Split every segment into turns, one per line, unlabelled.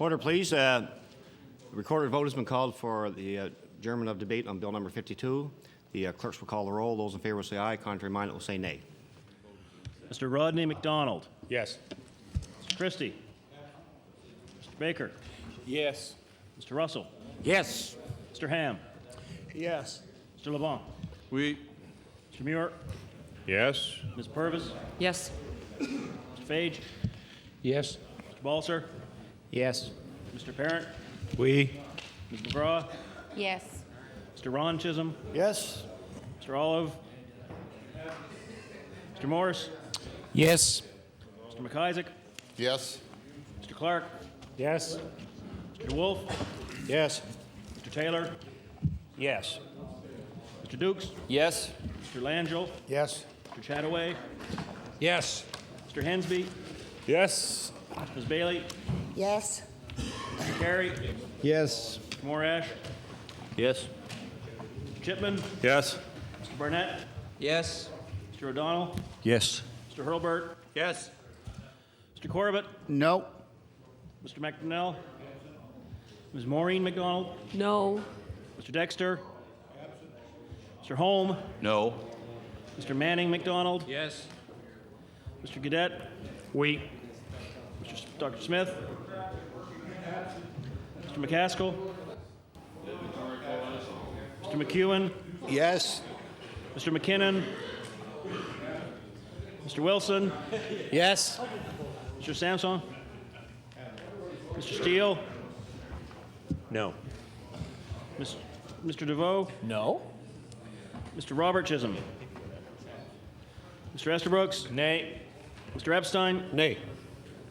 Order, please. The recorded vote has been called for the adjournment of debate on Bill number 52. The clerks will call the roll. Those in favour will say aye. Contrary minded will say nay.
Mr. Rodney MacDonald.
Yes.
Mr. Christie. Mr. Baker.
Yes.
Mr. Russell.
Yes.
Mr. Ham.
Yes.
Mr. LeBlanc.
Oui.
Mr. Muir.
Yes.
Ms. Purvis.
Yes.
Mr. Fage.
Yes.
Mr. Balser.
Yes.
Mr. Parent.
Oui.
Ms. McGraw.
Yes.
Mr. Ron Chisholm.
Yes.
Mr. Olive. Mr. Morris.
Yes.
Mr. McIsaac.
Yes.
Mr. Clark.
Yes.
Mr. Wolfe.
Yes.
Mr. Taylor.
Yes.
Mr. Dukes.
Yes.
Mr. Langell.
Yes.
Mr. Chataway.
Yes.
Mr. Hensby.
Yes.
Ms. Bailey.
Yes.
Mr. Carey.
Yes.
Mr. Morash.
Yes.
Mr. Chipman.
Yes.
Mr. Barnett.
Yes.
Mr. O'Donnell.
Yes.
Mr. Hurlbert.
Yes.
Mr. Corbett.
No.
Mr. McDonnell. Ms. Maureen McDonald.
No.
Mr. Dexter. Mr. Holm.
No.
Mr. Manning McDonald.
Yes.
Mr. Gadet.
Oui.
Dr. Smith. Mr. McCaskill. Mr. McEwen.
Yes.
Mr. McKinnon. Mr. Wilson.
Yes.
Mr. Samson. Mr. Steele.
No.
Mr. DeVoe.
No.
Mr. Robert Chisholm. Mr. Estabrooks.
Nay.
Mr. Epstein.
Nay.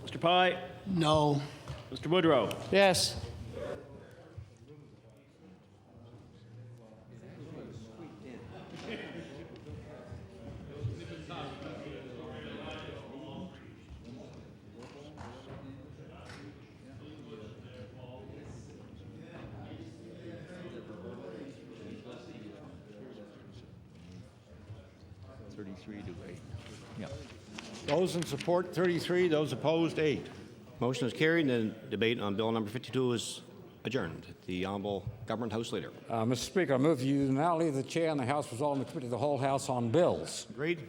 Mr. Pye.
No.
Mr. Woodrow.
Yes.
Those in support, 33. Those opposed, 8.
Motion is carried and the debate on Bill number 52 is adjourned. The Honourable Government House Leader.
Mr. Speaker, I move you now leave the chair and the House resolve in the committee of the whole House on bills.
Agreed?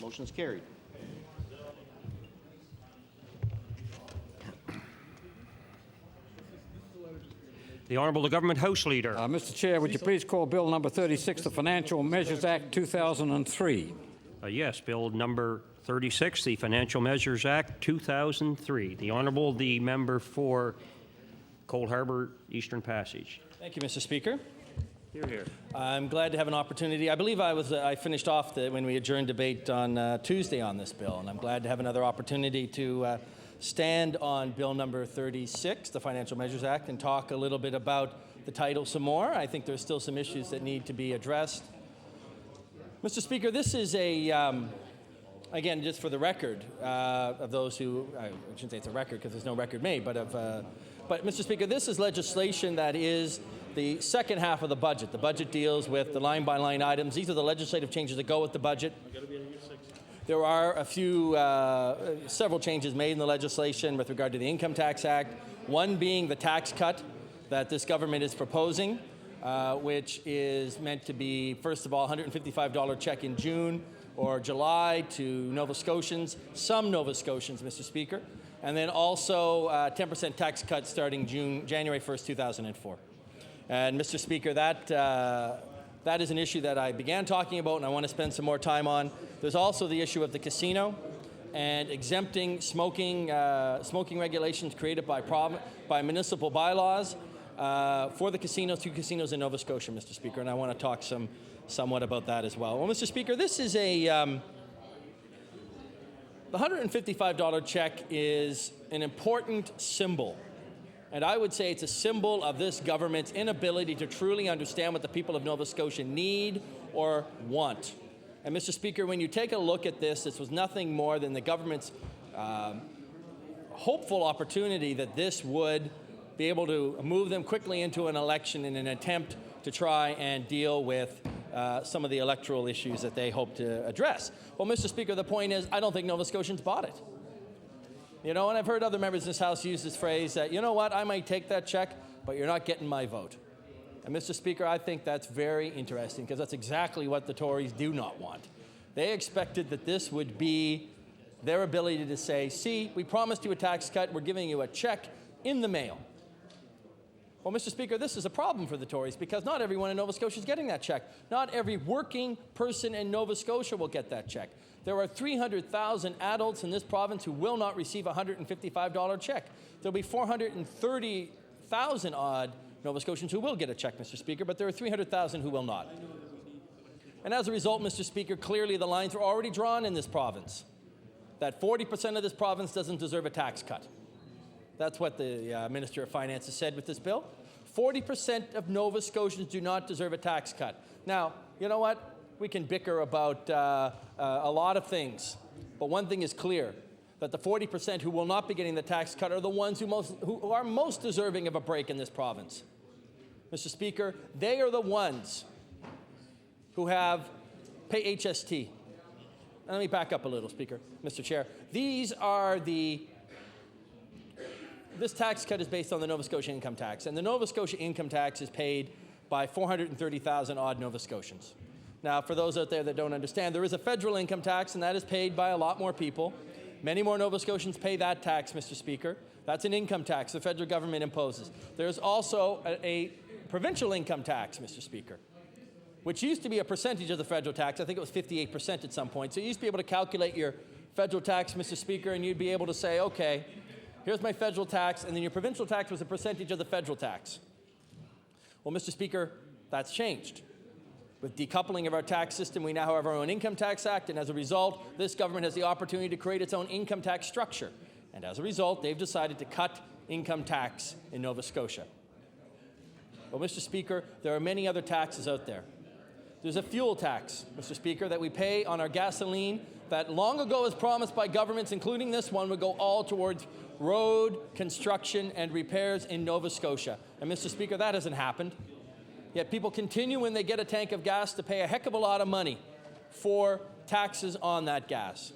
Motion is carried.
The Honourable Government House Leader.
Mr. Chair, would you please call Bill number 36, the Financial Measures Act 2003?
Yes, Bill number 36, the Financial Measures Act 2003. The Honourable, the member for Cold Harbour Eastern Passage.
Thank you, Mr. Speaker.
Hear, hear.
I'm glad to have an opportunity. I believe I finished off when we adjourned debate on Tuesday on this bill, and I'm glad to have another opportunity to stand on Bill number 36, the Financial Measures Act, and talk a little bit about the title some more. I think there's still some issues that need to be addressed. Mr. Speaker, this is again, just for the record, of those who, I shouldn't say it's a record because there's no record made, but Mr. Speaker, this is legislation that is the second half of the budget. The budget deals with the line-by-line items. These are the legislative changes that go with the budget. There are several changes made in the legislation with regard to the Income Tax Act, one being the tax cut that this government is proposing, which is meant to be, first of all, $155 check in June or July to Nova Scotians, some Nova Scotians, Mr. Speaker, and then also 10% tax cut starting January 1st, 2004. And Mr. Speaker, that is an issue that I began talking about and I want to spend some more time on. There's also the issue of the casino and exempting smoking regulations created by municipal bylaws for the casinos, 2 casinos in Nova Scotia, Mr. Speaker, and I want to talk somewhat about that as well. Well, Mr. Speaker, this is the $155 check is an important symbol. And I would say it's a symbol of this government's inability to truly understand what the people of Nova Scotia need or want. And Mr. Speaker, when you take a look at this was nothing more than the government's hopeful opportunity that this would be able to move them quickly into an election in an attempt to try and deal with some of the electoral issues that they hope to address. Well, Mr. Speaker, the point is, I don't think Nova Scotians bought it. You know, and I've heard other members in this House use this phrase that, you know what, I might take that check, but you're not getting my vote. And Mr. Speaker, I think that's very interesting because that's exactly what the Tories do not want. They expected that this would be their ability to say, see, we promised you a tax cut, we're giving you a check in the mail. Well, Mr. Speaker, this is a problem for the Tories because not everyone in Nova Scotia is getting that check. Not every working person in Nova Scotia will get that check. There are 300,000 adults in this province who will not receive a $155 check. There'll be 430,000 odd Nova Scotians who will get a check, Mr. Speaker, but there are 300,000 who will not. And as a result, Mr. Speaker, clearly the lines were already drawn in this province, that 40% of this province doesn't deserve a tax cut. That's what the Minister of Finance has said with this bill. 40% of Nova Scotians do not deserve a tax cut. Now, you know what? We can bicker about a lot of things, but one thing is clear, that the 40% who will not be getting the tax cut are the ones who are most deserving of a break in this province. Mr. Speaker, they are the ones who pay HST. Now, let me back up a little, Speaker, Mr. Chair. This tax cut is based on the Nova Scotia income tax, and the Nova Scotia income tax is paid by 430,000 odd Nova Scotians. Now, for those out there that don't understand, there is a federal income tax, and that is paid by a lot more people. Many more Nova Scotians pay that tax, Mr. Speaker. That's an income tax the federal government imposes. There's also a provincial income tax, Mr. Speaker, which used to be a percentage of the federal tax. I think it was 58% at some point. So you used to be able to calculate your federal tax, Mr. Speaker, and you'd be able to say, okay, here's my federal tax, and then your provincial tax was a percentage of the federal tax. Well, Mr. Speaker, that's changed. With decoupling of our tax system, we now have our own Income Tax Act, and as a result, this government has the opportunity to create its own income tax structure. And as a result, they've decided to cut income tax in Nova Scotia. Well, Mr. Speaker, there are many other taxes out there. There's a fuel tax, Mr. Speaker, that we pay on our gasoline that long ago was promised by governments, including this one, would go all towards road construction and repairs in Nova Scotia. And Mr. Speaker, that hasn't happened. Yet people continue when they get a tank of gas to pay a heck of a lot of money for taxes on that gas.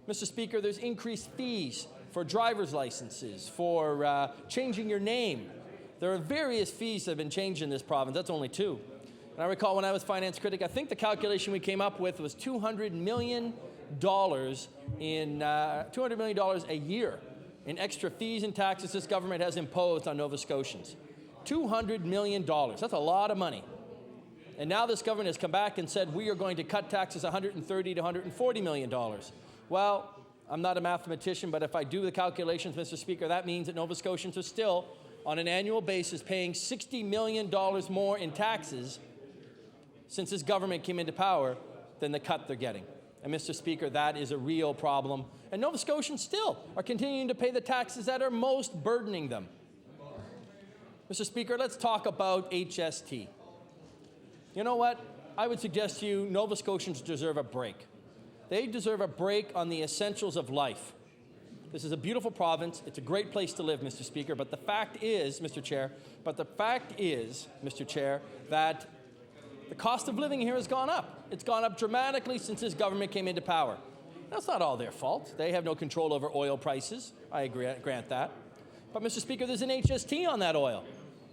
Mr. Speaker, there's increased fees for driver's licenses, for changing your name. There are various fees that have been changed in this province. That's only 2. And I recall when I was finance critic, I think the calculation we came up with was $200 million a year in extra fees and taxes this government has imposed on Nova Scotians. $200 million. That's a lot of money. And now this government has come back and said we are going to cut taxes $130 to $140 million. Well, I'm not a mathematician, but if I do the calculations, Mr. Speaker, that means that Nova Scotians are still, on an annual basis, paying $60 million more in taxes since this government came into power than the cut they're getting. And Mr. Speaker, that is a real problem. And Nova Scotians still are continuing to pay the taxes that are most burdening them. Mr. Speaker, let's talk about HST. You know what? I would suggest to you Nova Scotians deserve a break. They deserve a break on the essentials of life. This is a beautiful province. It's a great place to live, Mr. Speaker. But the fact is, Mr. Chair, that the cost of living here has gone up. It's gone up dramatically since this government came into power. That's not all their fault. They have no control over oil prices. I agree, grant that. But, Mr. Speaker, there's an HST on that oil.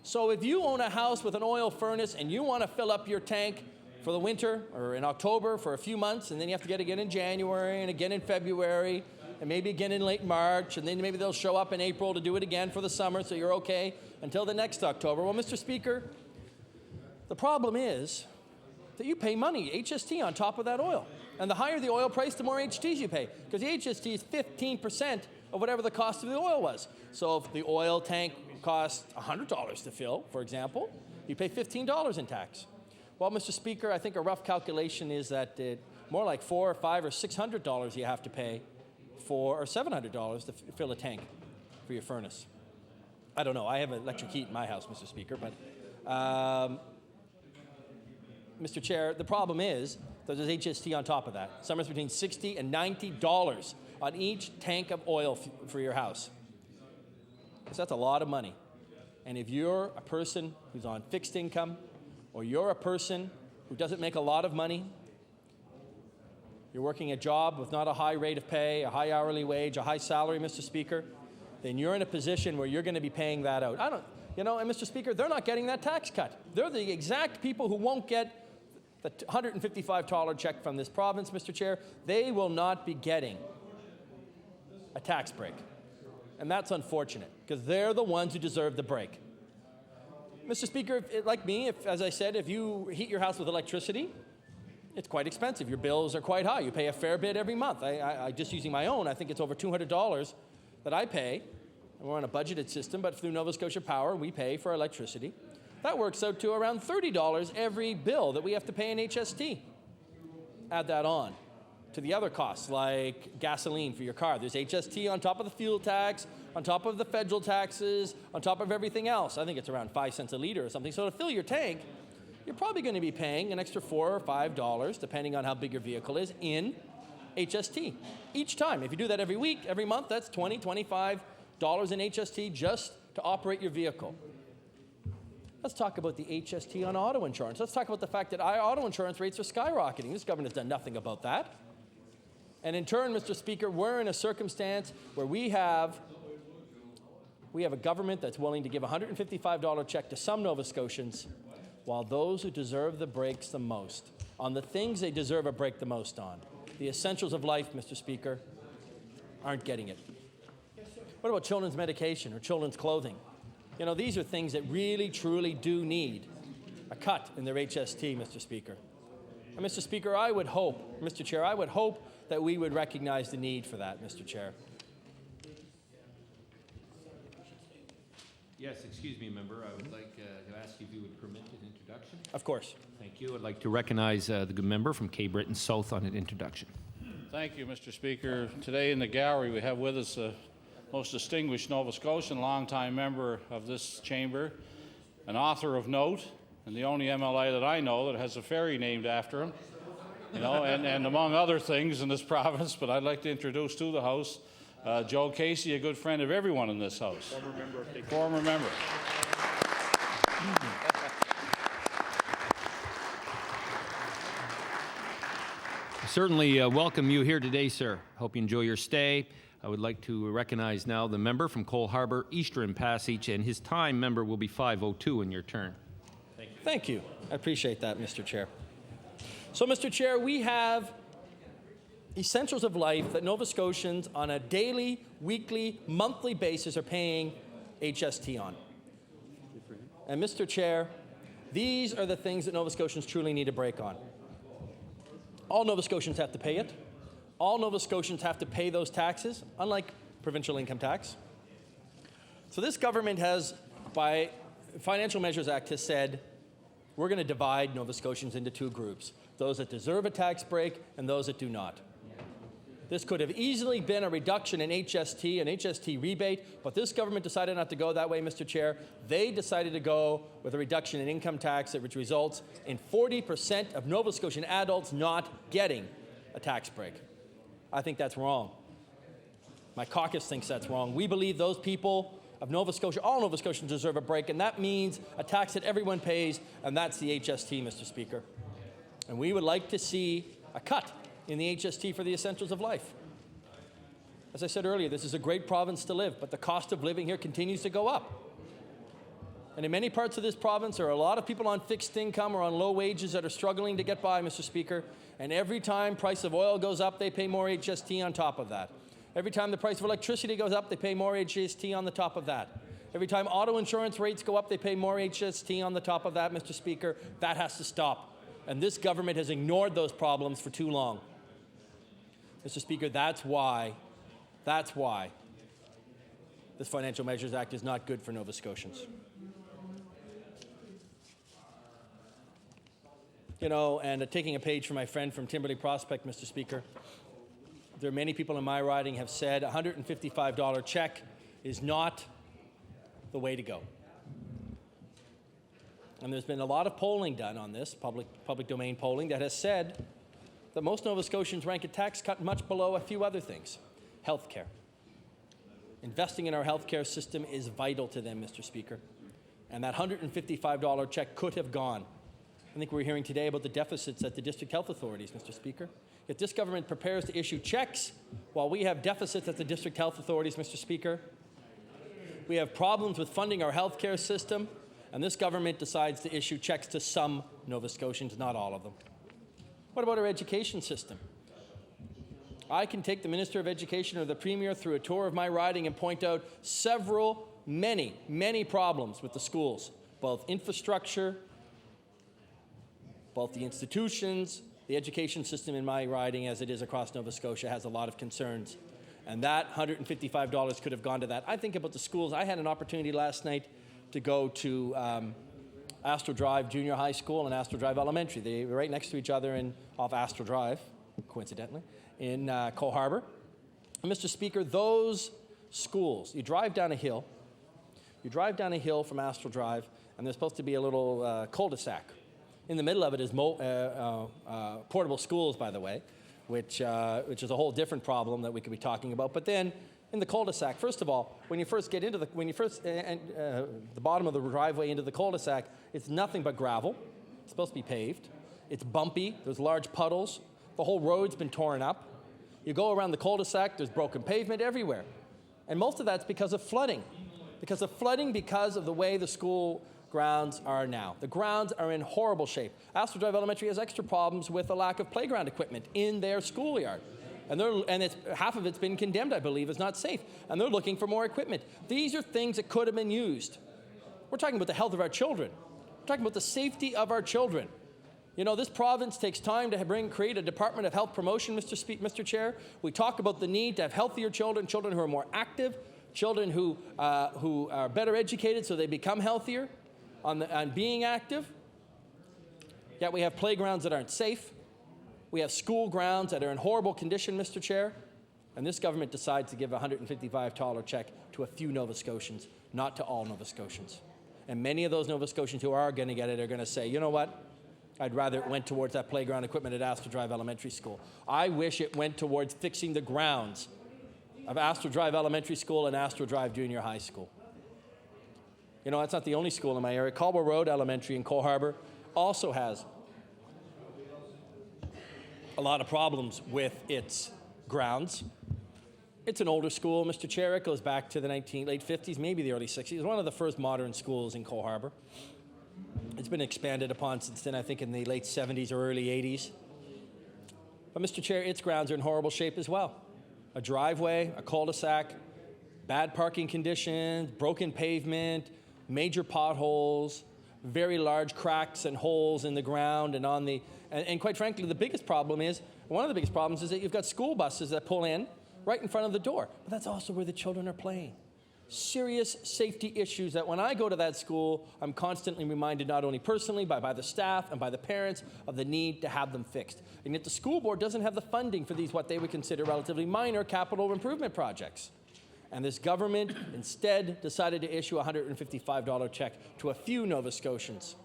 So if you own a house with an oil furnace and you want to fill up your tank for the winter or in October for a few months, and then you have to get it again in January and again in February and maybe again in late March, and then maybe they'll show up in April to do it again for the summer, so you're okay until the next October. Well, Mr. Speaker, the problem is that you pay money, HST, on top of that oil. And the higher the oil price, the more HSTs you pay, because the HST is 15% of whatever the cost of the oil was. So if the oil tank costs $100 to fill, for example, you pay $15 in tax. Well, Mr. Speaker, I think a rough calculation is that more like $400 or $500 or $600 you have to pay for, or $700 to fill a tank for your furnace. I don't know. I have electric heat in my house, Mr. Speaker, but Mr. Chair, the problem is that there's HST on top of that. Somewhere between $60 and $90 on each tank of oil for your house. So that's a lot of money. And if you're a person who's on fixed income, or you're a person who doesn't make a lot of money, you're working a job with not a high rate of pay, a high hourly wage, a high salary, Mr. Speaker, then you're in a position where you're going to be paying that out. And Mr. Speaker, they're not getting that tax cut. They're the exact people who won't get the $155 check from this province, Mr. Chair. They will not be getting a tax break. And that's unfortunate, because they're the ones who deserve the break. Mr. Speaker, like me, as I said, if you heat your house with electricity, it's quite expensive. Your bills are quite high. You pay a fair bit every month. I just using my own, I think it's over $200 that I pay. We're on a budgeted system, but through Nova Scotia Power, we pay for electricity. That works out to around $30 every bill that we have to pay in HST. Add that on to the other costs, like gasoline for your car. There's HST on top of the fuel tax, on top of the federal taxes, on top of everything else. I think it's around 5 cents a liter or something. So to fill your tank, you're probably going to be paying an extra $4 or $5, depending on how big your vehicle is, in HST each time. If you do that every week, every month, that's $20, $25 in HST just to operate your vehicle. Let's talk about the HST on auto insurance. Let's talk about the fact that our auto insurance rates are skyrocketing. This government has done nothing about that. And in turn, Mr. Speaker, we're in a circumstance where we have a government that's willing to give a $155 check to some Nova Scotians, while those who deserve the breaks the most, on the things they deserve a break the most on, the essentials of life, Mr. Speaker, aren't getting it. What about children's medication or children's clothing? These are things that really, truly do need a cut in their HST, Mr. Speaker. And Mr. Speaker, Mr. Chair, I would hope that we would recognize the need for that, Mr. Chair.
Yes, excuse me, member. I would like to ask you if you would permit an introduction.
Of course.
Thank you. I'd like to recognize the good member from Cape Breton South on an introduction.
Thank you, Mr. Speaker. Today in the gallery we have with us a most distinguished Nova Scotian, longtime member of this chamber, an author of note, and the only MLA that I know that has a ferry named after him, and among other things in this province. But I'd like to introduce to the House Joe Casey, a good friend of everyone in this House. Former member.
Certainly welcome you here today, sir. Hope you enjoy your stay. I would like to recognize now the member from Cole Harbour, Eastern Passage, and his time, member, will be 5:02 in your turn.
Thank you. I appreciate that, Mr. Chair. So, Mr. Chair, we have essentials of life that Nova Scotians on a daily, weekly, monthly basis are paying HST on. And, Mr. Chair, these are the things that Nova Scotians truly need a break on. All Nova Scotians have to pay it. All Nova Scotians have to pay those taxes, unlike provincial income tax. So this government has, by Financial Measures Act, has said, we're going to divide Nova Scotians into two groups, those that deserve a tax break and those that do not. This could have easily been a reduction in HST, an HST rebate, but this government decided not to go that way, Mr. Chair. They decided to go with a reduction in income tax, which results in 40% of Nova Scotian adults not getting a tax break. I think that's wrong. My caucus thinks that's wrong. We believe those people of Nova Scotia, all Nova Scotians deserve a break, and that means a tax that everyone pays, and that's the HST, Mr. Speaker. And we would like to see a cut in the HST for the essentials of life. As I said earlier, this is a great province to live, but the cost of living here continues to go up. And in many parts of this province, there are a lot of people on fixed income or on low wages that are struggling to get by, Mr. Speaker. And every time price of oil goes up, they pay more HST on top of that. Every time the price of electricity goes up, they pay more HST on the top of that. Every time auto insurance rates go up, they pay more HST on the top of that, Mr. Speaker. That has to stop. And this government has ignored those problems for too long. Mr. Speaker, that's why this Financial Measures Act is not good for Nova Scotians. You know, and taking a page from my friend from Timberley Prospect, Mr. Speaker, there are many people in my riding have said a $155 check is not the way to go. And there's been a lot of polling done on this, public domain polling, that has said that most Nova Scotians rank a tax cut much below a few other things. Healthcare. Investing in our healthcare system is vital to them, Mr. Speaker. And that $155 check could have gone. I think we're hearing today about the deficits at the district health authorities, Mr. Speaker. Yet this government prepares to issue checks while we have deficits at the district health authorities, Mr. Speaker. We have problems with funding our healthcare system, and this government decides to issue checks to some Nova Scotians, not all of them. What about our education system? I can take the Minister of Education or the Premier through a tour of my riding and point out many problems with the schools, both infrastructure, both the institutions, the education system in my riding, as it is across Nova Scotia, has a lot of concerns. And that $155 could have gone to that. I think about the schools. I had an opportunity last night to go to Astro Drive Junior High School and Astro Drive Elementary. They were right next to each other off Astro Drive, coincidentally, in Cole Harbour. And Mr. Speaker, those schools, you drive down a hill from Astro Drive, and there's supposed to be a little cul-de-sac. In the middle of it is portable schools, by the way, which is a whole different problem that we could be talking about. But then, in the cul-de-sac, first of all, when you first get into the bottom of the driveway into the cul-de-sac, it's nothing but gravel. It's supposed to be paved. It's bumpy. There's large puddles. The whole road's been torn up. You go around the cul-de-sac, there's broken pavement everywhere. And most of that's because of flooding. Because of the way the school grounds are now. The grounds are in horrible shape. Astro Drive Elementary has extra problems with the lack of playground equipment in their schoolyard. And half of it's been condemned, I believe, as not safe. And they're looking for more equipment. These are things that could have been used. We're talking about the health of our children. We're talking about the safety of our children. You know, this province takes time to create a Department of Health Promotion, Mr. Chair. We talk about the need to have healthier children, children who are more active, children who are better educated so they become healthier on being active. Yet we have playgrounds that aren't safe. We have school grounds that are in horrible condition, Mr. Chair. And this government decides to give a $155 check to a few Nova Scotians, not to all Nova Scotians. And many of those Nova Scotians who are going to get it are going to say, you know what? I'd rather it went towards that playground equipment at Astro Drive Elementary School. I wish it went towards fixing the grounds of Astro Drive Elementary School and Astro Drive Junior High School. You know, that's not the only school in my area. Caldwell Road Elementary in Cole Harbour also has a lot of problems with its grounds. It's an older school, Mr. Chair. It goes back to the late 50s, maybe the early 60s. One of the first modern schools in Cole Harbour. It's been expanded upon since then, I think in the late 70s or early 80s. But Mr. Chair, its grounds are in horrible shape as well. A driveway, a cul-de-sac, bad parking conditions, broken pavement, major potholes, very large cracks and holes in the ground and quite frankly, one of the biggest problems is that you've got school buses that pull in right in front of the door. But that's also where the children are playing. serious safety issues that when I go to that school, I'm constantly reminded, not only personally, but by the staff and by the parents, of the need to have them fixed. And yet the school board doesn't have the funding for these, what they would consider relatively minor capital improvement projects. And this government instead decided to issue a $155 check to a few Nova Scotians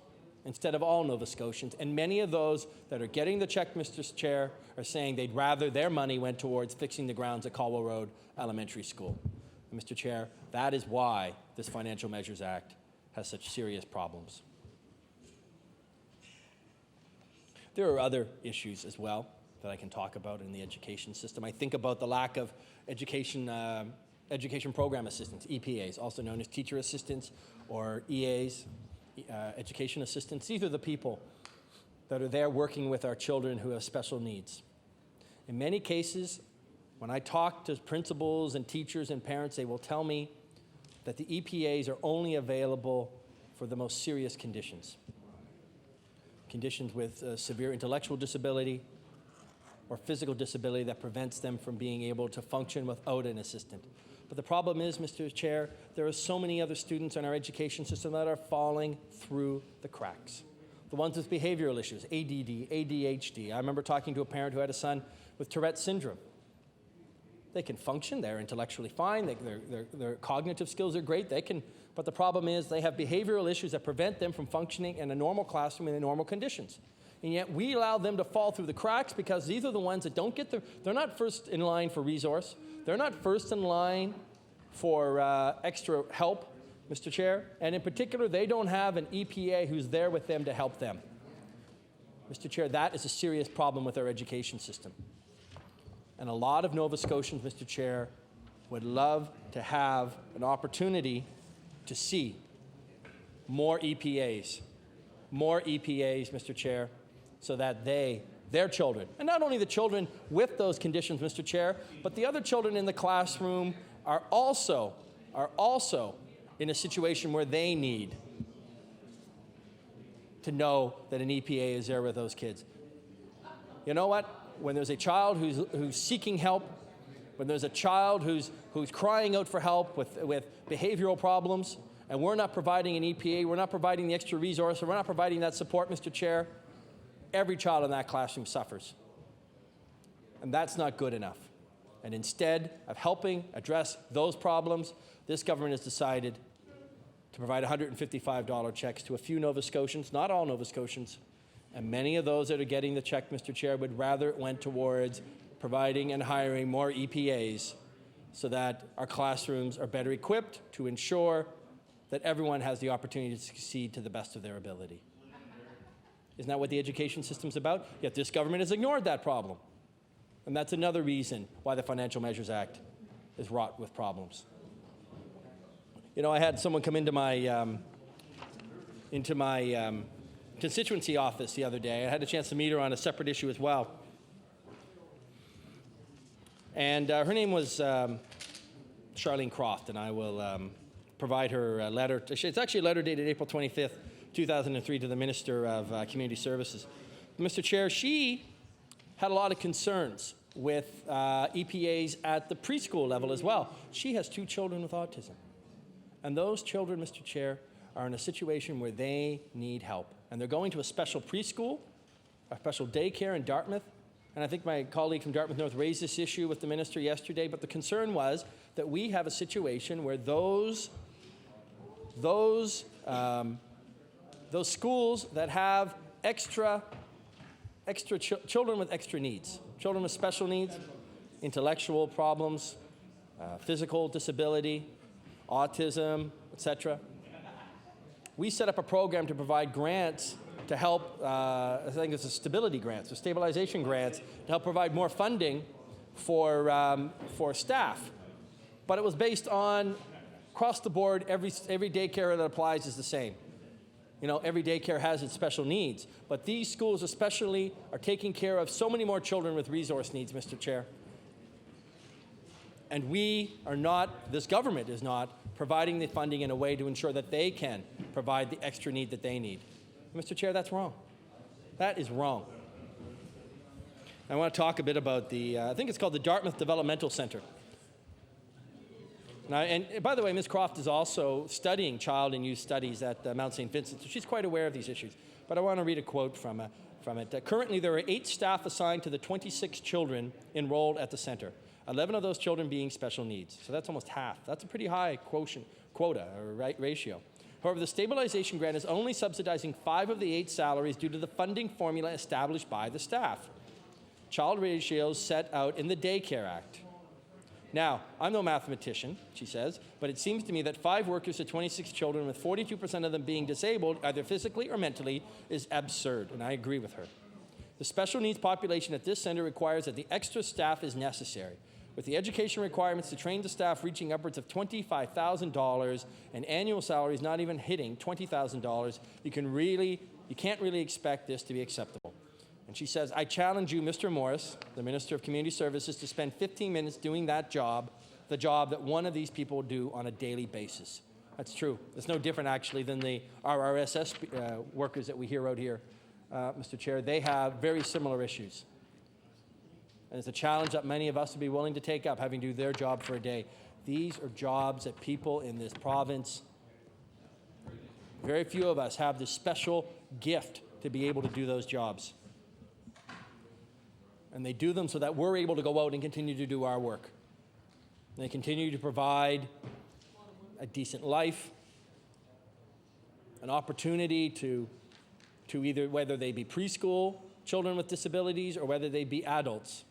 instead of all Nova Scotians. And many of those that are getting the check, Mr. Chair, are saying they'd rather their money went towards fixing the grounds at Caldwell Road Elementary School. And Mr. Chair, that is why this Financial Measures Act has such serious problems. There are other issues as well that I can talk about in the education system. I think about the lack of education program assistants, EPAs, also known as teacher assistants, or EAs, education assistants. These are the people that are there working with our children who have special needs. In many cases, when I talk to principals and teachers and parents, they will tell me that the EPAs are only available for the most serious conditions. Conditions with severe intellectual disability or physical disability that prevents them from being able to function without an assistant. But the problem is, Mr. Chair, there are so many other students in our education system that are falling through the cracks. The ones with behavioral issues, ADD, ADHD. I remember talking to a parent who had a son with Tourette syndrome. They can function, they're intellectually fine, their cognitive skills are great, but the problem is they have behavioral issues that prevent them from functioning in a normal classroom in normal conditions. And yet we allow them to fall through the cracks because these are the ones that don't get they're not first in line for resource, they're not first in line for extra help, Mr. Chair, and in particular, they don't have an EPA who's there with them to help them. Mr. Chair, that is a serious problem with our education system. And a lot of Nova Scotians, Mr. Chair, would love to have an opportunity to see more EPAs, Mr. Chair, so that their children, and not only the children with those conditions, Mr. Chair, but the other children in the classroom are also in a situation where they need to know that an EPA is there with those kids. You know what? When there's a child who's seeking help, when there's a child who's crying out for help with behavioral problems, and we're not providing an EPA, we're not providing the extra resource, we're not providing that support, Mr. Chair, every child in that classroom suffers. And that's not good enough. And instead of helping address those problems, this government has decided to provide $155 checks to a few Nova Scotians, not all Nova Scotians. And many of those that are getting the check, Mr. Chair, would rather it went towards providing and hiring more EPAs so that our classrooms are better equipped to ensure that everyone has the opportunity to succeed to the best of their ability. Isn't that what the education system's about? Yet this government has ignored that problem. And that's another reason why the Financial Measures Act is wrought with problems. You know, I had someone come into my constituency office the other day. I had a chance to meet her on a separate issue as well. And her name was Charlene Croft, and I will provide her a letter. It's actually a letter dated April 25th, 2003 to the Minister of Community Services. Mr. Chair, she had a lot of concerns with EPAs at the preschool level as well. She has 2 children with autism. And those children, Mr. Chair, are in a situation where they need help. And they're going to a special preschool, a special daycare in Dartmouth. And I think my colleague from Dartmouth North raised this issue with the minister yesterday, but the concern was that we have a situation where those schools that have children with extra needs, children with special needs, intellectual problems, physical disability, autism, etc. We set up a program to provide grants to help, I think it's a stability grants, or stabilization grants, to help provide more funding for staff. But it was based on, across the board, every daycare that applies is the same. You know, every daycare has its special needs. But these schools especially are taking care of so many more children with resource needs, Mr. Chair. And we are not, this government is not, providing the funding in a way to ensure that they can provide the extra need that they need. Mr. Chair, that's wrong. That is wrong. I want to talk a bit about I think it's called the Dartmouth Developmental Center. And by the way, Ms. Croft is also studying child and youth studies at Mount St. Vincent, so she's quite aware of these issues. But I want to read a quote from it. Currently, there are 8 staff assigned to the 26 children enrolled at the center, 11 of those children being special needs. So that's almost half. That's a pretty high quota or ratio. However, the stabilization grant is only subsidizing 5 of the 8 salaries due to the funding formula established by the staff. Child ratios set out in the Daycare Act. Now, I'm no mathematician, she says, but it seems to me that 5 workers to 26 children, with 42% of them being disabled, either physically or mentally, is absurd, and I agree with her. The special needs population at this center requires that the extra staff is necessary. With the education requirements to train the staff reaching upwards of $25,000 and annual salaries not even hitting $20,000, you can't really expect this to be acceptable. And she says, I challenge you, Mr. Morris, the Minister of Community Services, to spend 15 minutes doing that job, the job that one of these people do on a daily basis. That's true. It's no different, actually, than the RRSS workers that we hear out here, Mr. Chair. They have very similar issues. And it's a challenge that many of us would be willing to take up, having to do their job for a day. These are jobs that people in this province, very few of us have this special gift to be able to do those jobs. And they do them so that we're able to go out and continue to do our work. And they continue to provide a decent life, an opportunity to either, whether they be preschool children with disabilities or whether they be adults.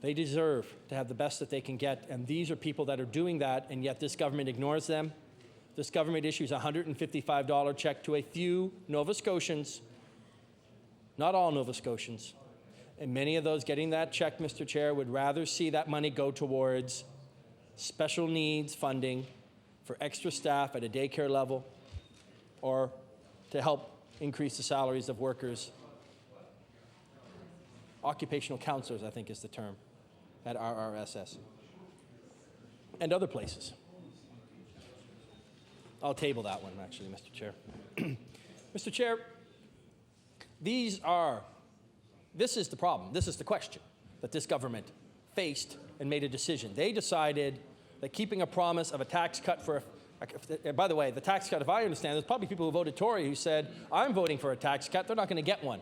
They deserve to have the best that they can get, and these are people that are doing that, and yet this government ignores them. This government issues a $155 check to a few Nova Scotians, not all Nova Scotians. And many of those getting that check, Mr. Chair, would rather see that money go towards special needs funding for extra staff at a daycare level or to help increase the salaries of workers. Occupational counselors, I think is the term, at RRSS. And other places. I'll table that one, actually, Mr. Chair. Mr. Chair, this is the problem. This is the question that this government faced and made a decision. They decided that keeping a promise of a tax cut for, by the way, the tax cut, if I understand, there's probably people who voted Tory who said, I'm voting for a tax cut. They're not going to get one.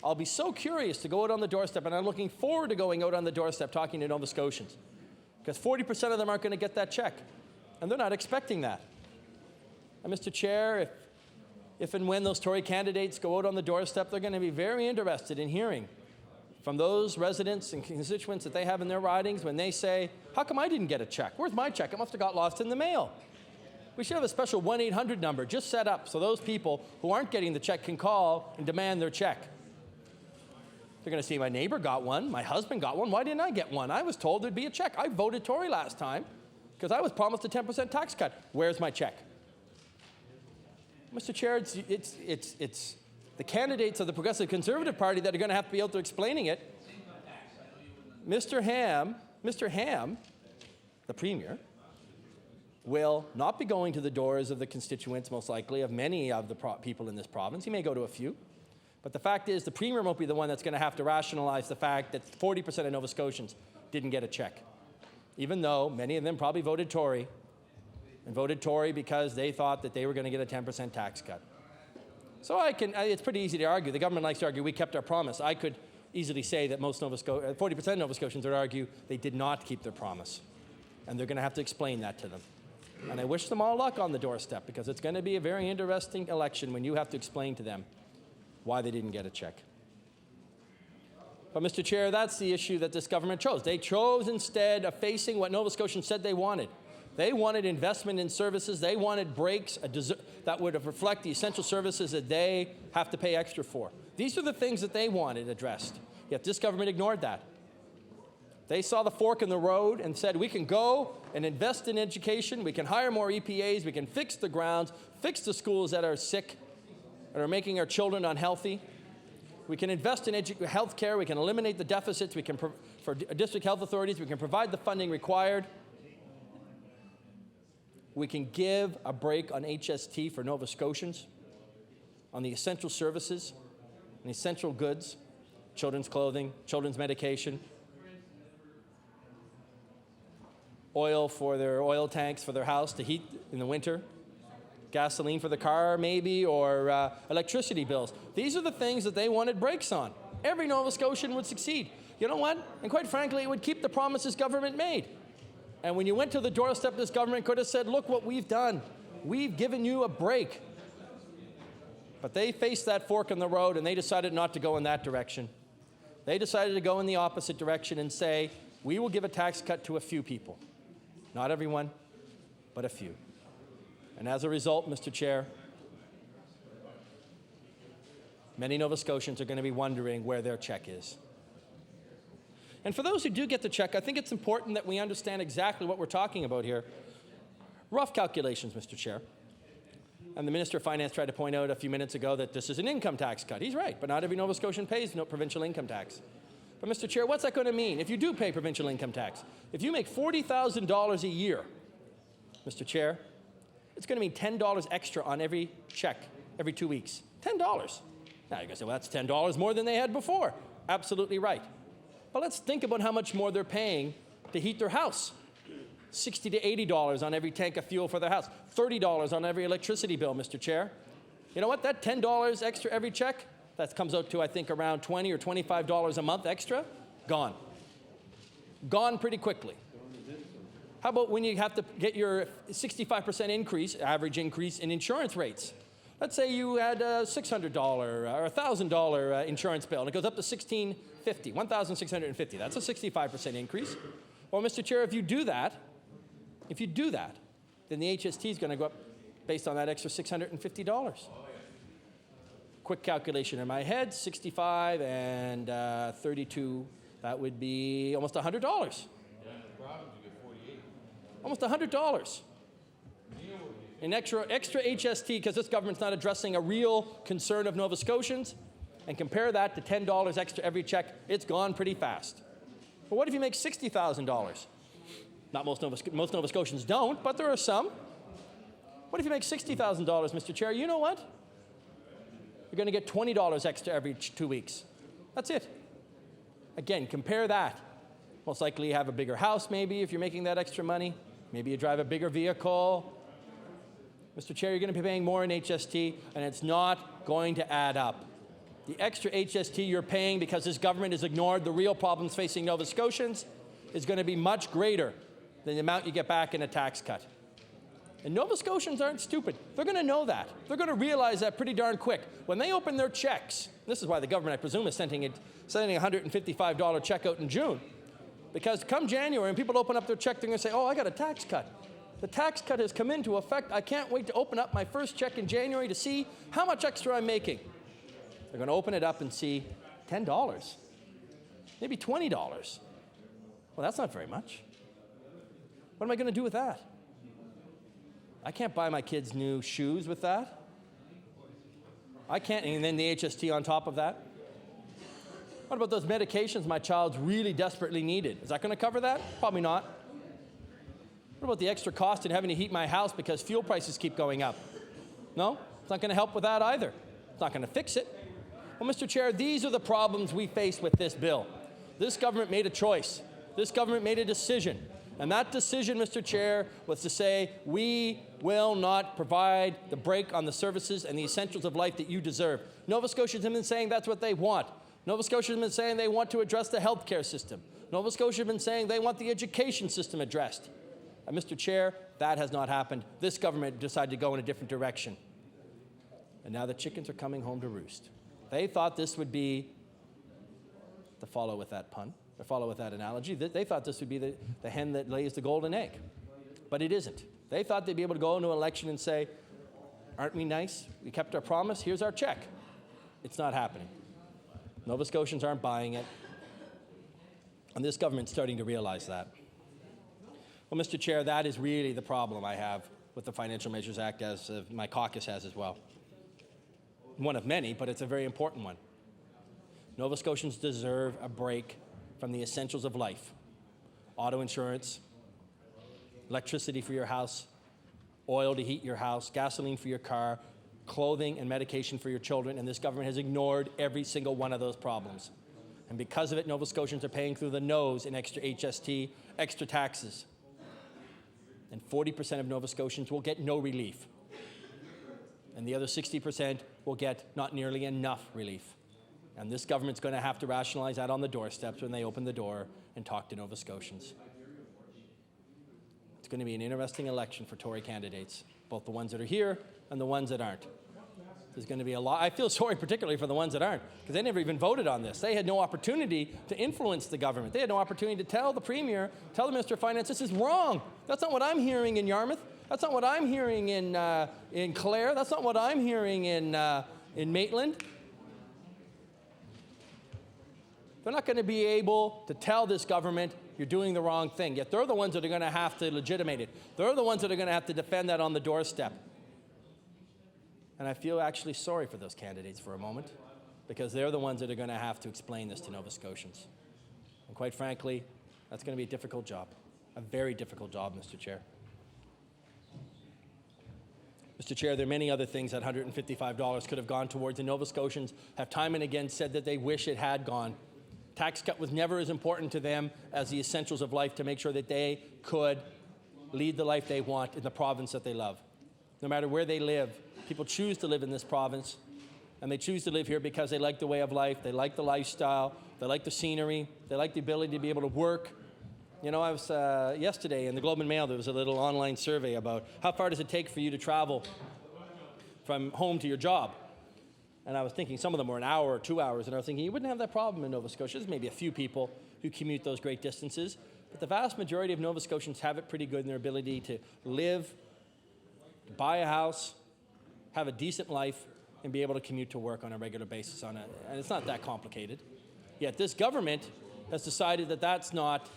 I'll be so curious to go out on the doorstep, and I'm looking forward to going out on the doorstep talking to Nova Scotians, because 40% of them aren't going to get that check, and they're not expecting that. And Mr. Chair, if and when those Tory candidates go out on the doorstep, they're going to be very interested in hearing from those residents and constituents that they have in their ridings when they say, how come I didn't get a check? Where's my check? It must have got lost in the mail. We should have a special 1-800 number just set up so those people who aren't getting the check can call and demand their check. They're going to say, my neighbor got one, my husband got one, why didn't I get one? I was told there'd be a check. I voted Tory last time because I was promised a 10% tax cut. Where's my check? Mr. Chair, it's the candidates of the Progressive Conservative Party that are going to have to be out there explaining it. Mr. Ham, the Premier, will not be going to the doors of the constituents, most likely, of many of the people in this province. He may go to a few. But the fact is, the Premier won't be the one that's going to have to rationalize the fact that 40% of Nova Scotians didn't get a check, even though many of them probably voted Tory, and voted Tory because they thought that they were going to get a 10% tax cut. So it's pretty easy to argue. The government likes to argue we kept our promise. I could easily say that 40% of Nova Scotians would argue they did not keep their promise, and they're going to have to explain that to them. And I wish them all luck on the doorstep, because it's going to be a very interesting election when you have to explain to them why they didn't get a check. But, Mr. Chair, that's the issue that this government chose. They chose, instead of facing what Nova Scotians said they wanted. They wanted investment in services. They wanted breaks that would reflect the essential services that they have to pay extra for. These are the things that they wanted addressed. Yet this government ignored that. They saw the fork in the road and said, we can go and invest in education. We can hire more EPAs. We can fix the grounds, fix the schools that are sick and are making our children unhealthy. We can invest in health care. We can eliminate the deficits. We can, for district health authorities, we can provide the funding required. We can give a break on HST for Nova Scotians, on the essential services and essential goods, children's clothing, children's medication. oil for their oil tanks for their house to heat in the winter, gasoline for the car maybe, or electricity bills. These are the things that they wanted brakes on. Every Nova Scotian would succeed. You know what? And quite frankly, it would keep the promises government made. And when you went to the doorstep, this government could have said, look what we've done. We've given you a break. But they faced that fork in the road, and they decided not to go in that direction. They decided to go in the opposite direction and say, we will give a tax cut to a few people. Not everyone, but a few. And as a result, Mr. Chair, many Nova Scotians are going to be wondering where their check is. And for those who do get the check, I think it's important that we understand exactly what we're talking about here. Rough calculations, Mr. Chair. And the Minister of Finance tried to point out a few minutes ago that this is an income tax cut. He's right, but not every Nova Scotian pays no provincial income tax. But Mr. Chair, what's that going to mean if you do pay provincial income tax? If you make $40,000 a year, Mr. Chair, it's going to mean $10 extra on every check every 2 weeks. $10. Now you're going to say, well, that's $10 more than they had before. Absolutely right. But let's think about how much more they're paying to heat their house. $60 to $80 on every tank of fuel for their house. $30 on every electricity bill, Mr. Chair. You know what? That $10 extra every check, that comes out to, I think, around $20 or $25 a month extra. Gone. Gone pretty quickly. How about when you have to get your 65% increase, average increase in insurance rates? Let's say you had a $600 or $1,000 insurance bill, and it goes up to $1,650. That's a 65% increase. Well, Mr. Chair, if you do that, then the HST is going to go up based on that extra $650. Quick calculation in my head, 65 and 32, that would be almost $100. Almost $100 in extra HST, because this government's not addressing a real concern of Nova Scotians. And compare that to $10 extra every check, it's gone pretty fast. But what if you make $60,000? Not most Nova Scotians don't, but there are some. What if you make $60,000, Mr. Chair? You know what? You're going to get $20 extra every 2 weeks. That's it. Again, compare that. Most likely you have a bigger house maybe if you're making that extra money. Maybe you drive a bigger vehicle. Mr. Chair, you're going to be paying more in HST, and it's not going to add up. The extra HST you're paying because this government has ignored the real problems facing Nova Scotians is going to be much greater than the amount you get back in a tax cut. And Nova Scotians aren't stupid. They're going to know that. They're going to realize that pretty darn quick. When they open their checks, this is why the government, I presume, is sending a $155 check out in June. Because come January, when people open up their check, they're going to say, oh, I got a tax cut. The tax cut has come into effect. I can't wait to open up my first check in January to see how much extra I'm making. They're going to open it up and see $10, maybe $20. Well, that's not very much. What am I going to do with that? I can't buy my kids new shoes with that. I can't, and then the HST on top of that. What about those medications my child's really desperately needed? Is that going to cover that? Probably not. What about the extra cost in having to heat my house because fuel prices keep going up? No, it's not going to help with that either. It's not going to fix it. Well, Mr. Chair, these are the problems we face with this bill. This government made a choice. This government made a decision. And that decision, Mr. Chair, was to say, we will not provide the break on the services and the essentials of life that you deserve. Nova Scotians have been saying that's what they want. Nova Scotians have been saying they want to address the healthcare system. Nova Scotians have been saying they want the education system addressed. And Mr. Chair, that has not happened. This government decided to go in a different direction. And now the chickens are coming home to roost. They thought this would be, to follow with that pun, or follow with that analogy, they thought this would be the hen that lays the golden egg. But it isn't. They thought they'd be able to go into an election and say, aren't we nice? We kept our promise. Here's our check. It's not happening. Nova Scotians aren't buying it. And this government's starting to realize that. Well, Mr. Chair, that is really the problem I have with the Financial Measures Act, as my caucus has as well. One of many, but it's a very important one. Nova Scotians deserve a break from the essentials of life. Auto insurance, electricity for your house, oil to heat your house, gasoline for your car, clothing and medication for your children, and this government has ignored every single one of those problems. And because of it, Nova Scotians are paying through the nose in extra HST, extra taxes. And 40% of Nova Scotians will get no relief. And the other 60% will get not nearly enough relief. And this government's going to have to rationalize that on the doorsteps when they open the door and talk to Nova Scotians. It's going to be an interesting election for Tory candidates, both the ones that are here and the ones that aren't. There's going to be a lot. I feel sorry particularly for the ones that aren't, because they never even voted on this. They had no opportunity to influence the government. They had no opportunity to tell the Premier, tell the Minister of Finance, this is wrong. That's not what I'm hearing in Yarmouth. That's not what I'm hearing in Clare. That's not what I'm hearing in Maitland. They're not going to be able to tell this government you're doing the wrong thing. Yet they're the ones that are going to have to legitimate it. They're the ones that are going to have to defend that on the doorstep. And I feel actually sorry for those candidates for a moment, because they're the ones that are going to have to explain this to Nova Scotians. And quite frankly, that's going to be a difficult job, a very difficult job, Mr. Chair. Mr. Chair, there are many other things that $155 could have gone towards, and Nova Scotians have time and again said that they wish it had gone. Tax cut was never as important to them as the essentials of life to make sure that they could lead the life they want in the province that they love. No matter where they live, people choose to live in this province, and they choose to live here because they like the way of life, they like the lifestyle, they like the scenery, they like the ability to be able to work. You know, I was yesterday in the Globe and Mail, there was a little online survey about how far does it take for you to travel from home to your job. And I was thinking some of them were an hour or 2 hours, and I was thinking you wouldn't have that problem in Nova Scotia. There's maybe a few people who commute those great distances, but the vast majority of Nova Scotians have it pretty good in their ability to live, buy a house, have a decent life, and be able to commute to work on a regular basis. And it's not that complicated. Yet this government has decided that it's not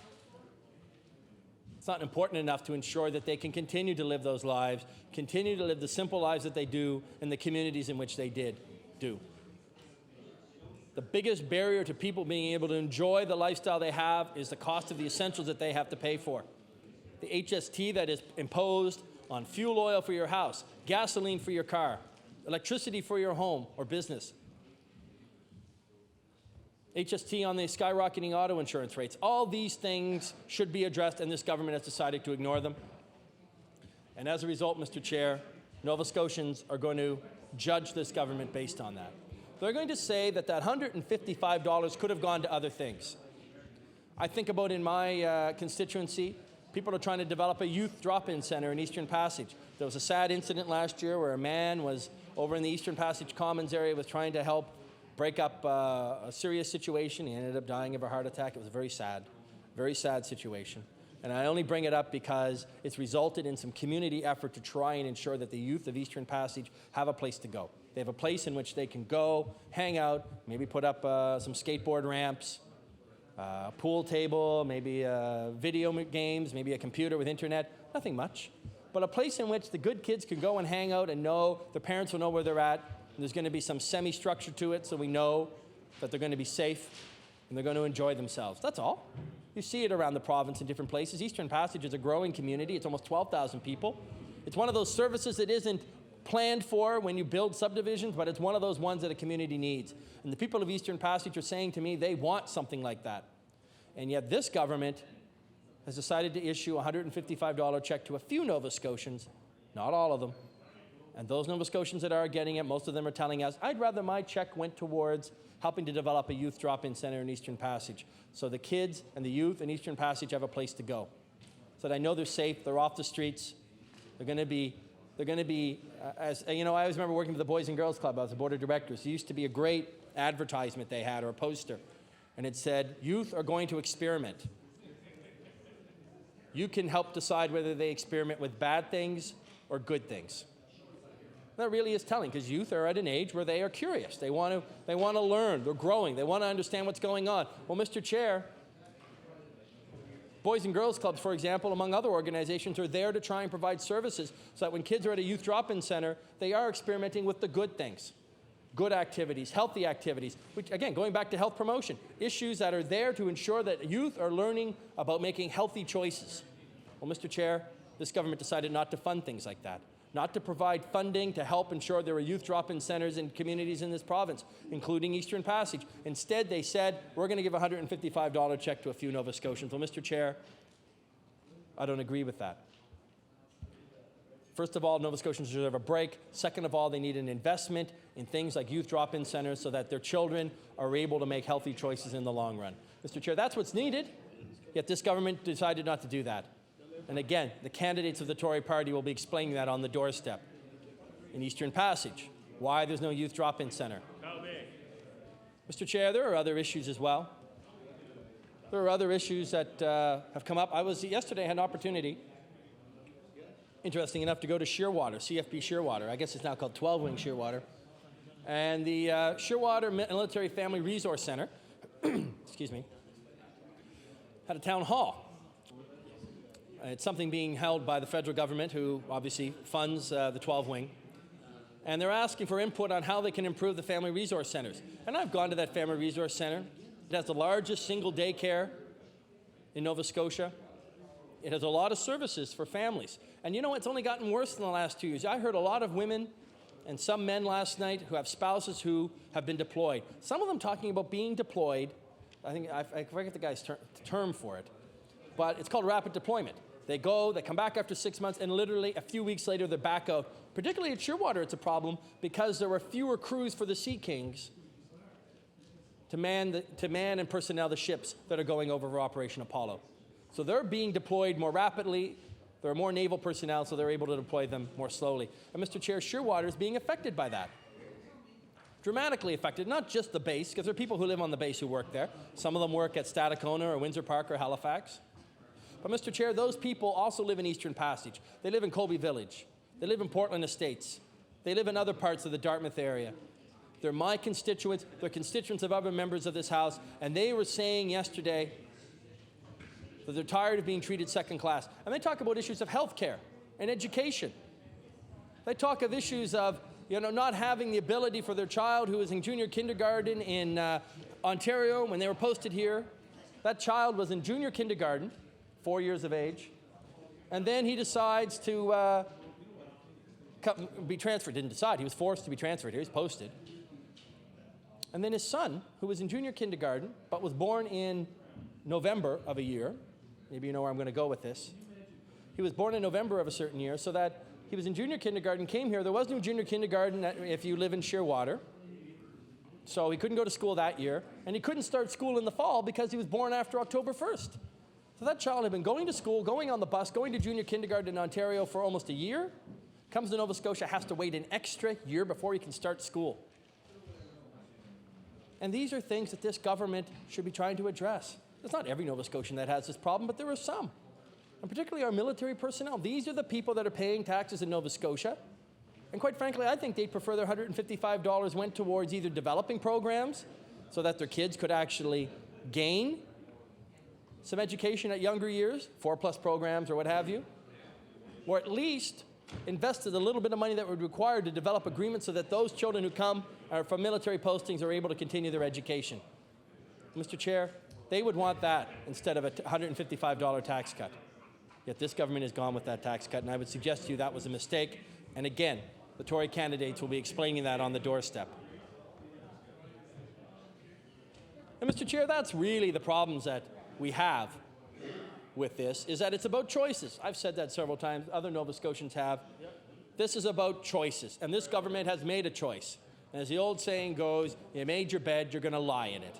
important enough to ensure that they can continue to live those lives, continue to live the simple lives that they do in the communities in which they do. The biggest barrier to people being able to enjoy the lifestyle they have is the cost of the essentials that they have to pay for. The HST that is imposed on fuel oil for your house, gasoline for your car, electricity for your home or business, HST on the skyrocketing auto insurance rates. All these things should be addressed, and this government has decided to ignore them. And as a result, Mr. Chair, Nova Scotians are going to judge this government based on that. They're going to say that $155 could have gone to other things. I think about in my constituency, people are trying to develop a youth drop-in center in Eastern Passage. There was a sad incident last year where a man was over in the Eastern Passage Commons area, was trying to help break up a serious situation. He ended up dying of a heart attack. It was a very sad situation. And I only bring it up because it's resulted in some community effort to try and ensure that the youth of Eastern Passage have a place to go. They have a place in which they can go, hang out, maybe put up some skateboard ramps, a pool table, maybe video games, maybe a computer with internet, nothing much. But a place in which the good kids can go and hang out and know their parents will know where they're at, and there's going to be some semi-structure to it so we know that they're going to be safe and they're going to enjoy themselves. That's all. You see it around the province in different places. Eastern Passage is a growing community. It's almost 12,000 people. It's one of those services that isn't planned for when you build subdivisions, but it's one of those ones that a community needs. And the people of Eastern Passage are saying to me they want something like that. And yet this government has decided to issue a $155 check to a few Nova Scotians, not all of them. And those Nova Scotians that are getting it, most of them are telling us, I'd rather my check went towards helping to develop a youth drop-in center in Eastern Passage so the kids and the youth in Eastern Passage have a place to go. So that I know they're safe, they're off the streets, they're going to be, as you know, I always remember working for the Boys and Girls Club. I was the board of directors. There used to be a great advertisement they had, or a poster, and it said, youth are going to experiment. You can help decide whether they experiment with bad things or good things. That really is telling, because youth are at an age where they are curious. They want to learn. They're growing. They want to understand what's going on. Well, Mr. Chair, Boys and Girls Clubs, for example, among other organizations, are there to try and provide services so that when kids are at a youth drop-in center, they are experimenting with the good things, good activities, healthy activities, which, again, going back to health promotion, issues that are there to ensure that youth are learning about making healthy choices. Well, Mr. Chair, this government decided not to fund things like that, not to provide funding to help ensure there are youth drop-in centers in communities in this province, including Eastern Passage. Instead, they said, we're going to give a $155 check to a few Nova Scotians. Well, Mr. Chair, I don't agree with that. First of all, Nova Scotians deserve a break. Second of all, they need an investment in things like youth drop-in centers so that their children are able to make healthy choices in the long run. Mr. Chair, that's what's needed, yet this government decided not to do that. And again, the candidates of the Tory party will be explaining that on the doorstep. In Eastern Passage, why there's no youth drop-in center. Mr. Chair, there are other issues as well. There are other issues that have come up. Yesterday I had an opportunity, interesting enough, to go to Shearwater, CFB Shearwater. I guess it's now called 12-Wing Shearwater. And the Shearwater Military Family Resource Center, excuse me, had a town hall. It's something being held by the federal government, who obviously funds the 12-Wing. And they're asking for input on how they can improve the family resource centers. And I've gone to that family resource center. It has the largest single daycare in Nova Scotia. It has a lot of services for families. And you know, it's only gotten worse in the last 2 years. I heard a lot of women and some men last night who have spouses who have been deployed. Some of them talking about being deployed. I forget the guy's term for it. But it's called rapid deployment. They go, they come back after 6 months, and literally a few weeks later, they're back out. Particularly at Shearwater, it's a problem because there were fewer crews for the Sea Kings to man and personnel the ships that are going over for Operation Apollo. So they're being deployed more rapidly. There are more naval personnel, so they're able to deploy them more slowly. And Mr. Chair, Shearwater is being affected by that. Dramatically affected, not just the base, because there are people who live on the base who work there. Some of them work at Stadacona or Windsor Park or Halifax. But Mr. Chair, those people also live in Eastern Passage. They live in Colby Village. They live in Portland Estates. They live in other parts of the Dartmouth area. They're my constituents. They're constituents of other members of this House. And they were saying yesterday that they're tired of being treated second class. And they talk about issues of health care and education. They talk of issues of not having the ability for their child who was in junior kindergarten in Ontario when they were posted here. That child was in junior kindergarten, 4 years of age, and then he decides to be transferred. Didn't decide, he was forced to be transferred here, he's posted. And then his son, who was in junior kindergarten, but was born in November of a year, maybe you know where I'm going to go with this. He was born in November of a certain year, so that he was in junior kindergarten, came here. There was no junior kindergarten if you live in Shearwater. So he couldn't go to school that year, and he couldn't start school in the fall because he was born after October 1st. So that child had been going to school, going on the bus, going to junior kindergarten in Ontario for almost a year, comes to Nova Scotia, has to wait an extra year before he can start school. And these are things that this government should be trying to address. It's not every Nova Scotian that has this problem, but there are some. And particularly our military personnel. These are the people that are paying taxes in Nova Scotia. And quite frankly, I think they'd prefer their $155 went towards either developing programs so that their kids could actually gain some education at younger years, 4+ programs or what have you, or at least invested a little bit of money that would require to develop agreements so that those children who come from military postings are able to continue their education. Mr. Chair, they would want that instead of a $155 tax cut. Yet this government has gone with that tax cut, and I would suggest to you that was a mistake. And again, the Tory candidates will be explaining that on the doorstep. And Mr. Chair, that's really the problems that we have with this, is that it's about choices. I've said that several times. Other Nova Scotians have. This is about choices, and this government has made a choice. And as the old saying goes, you made your bed, you're going to lie in it.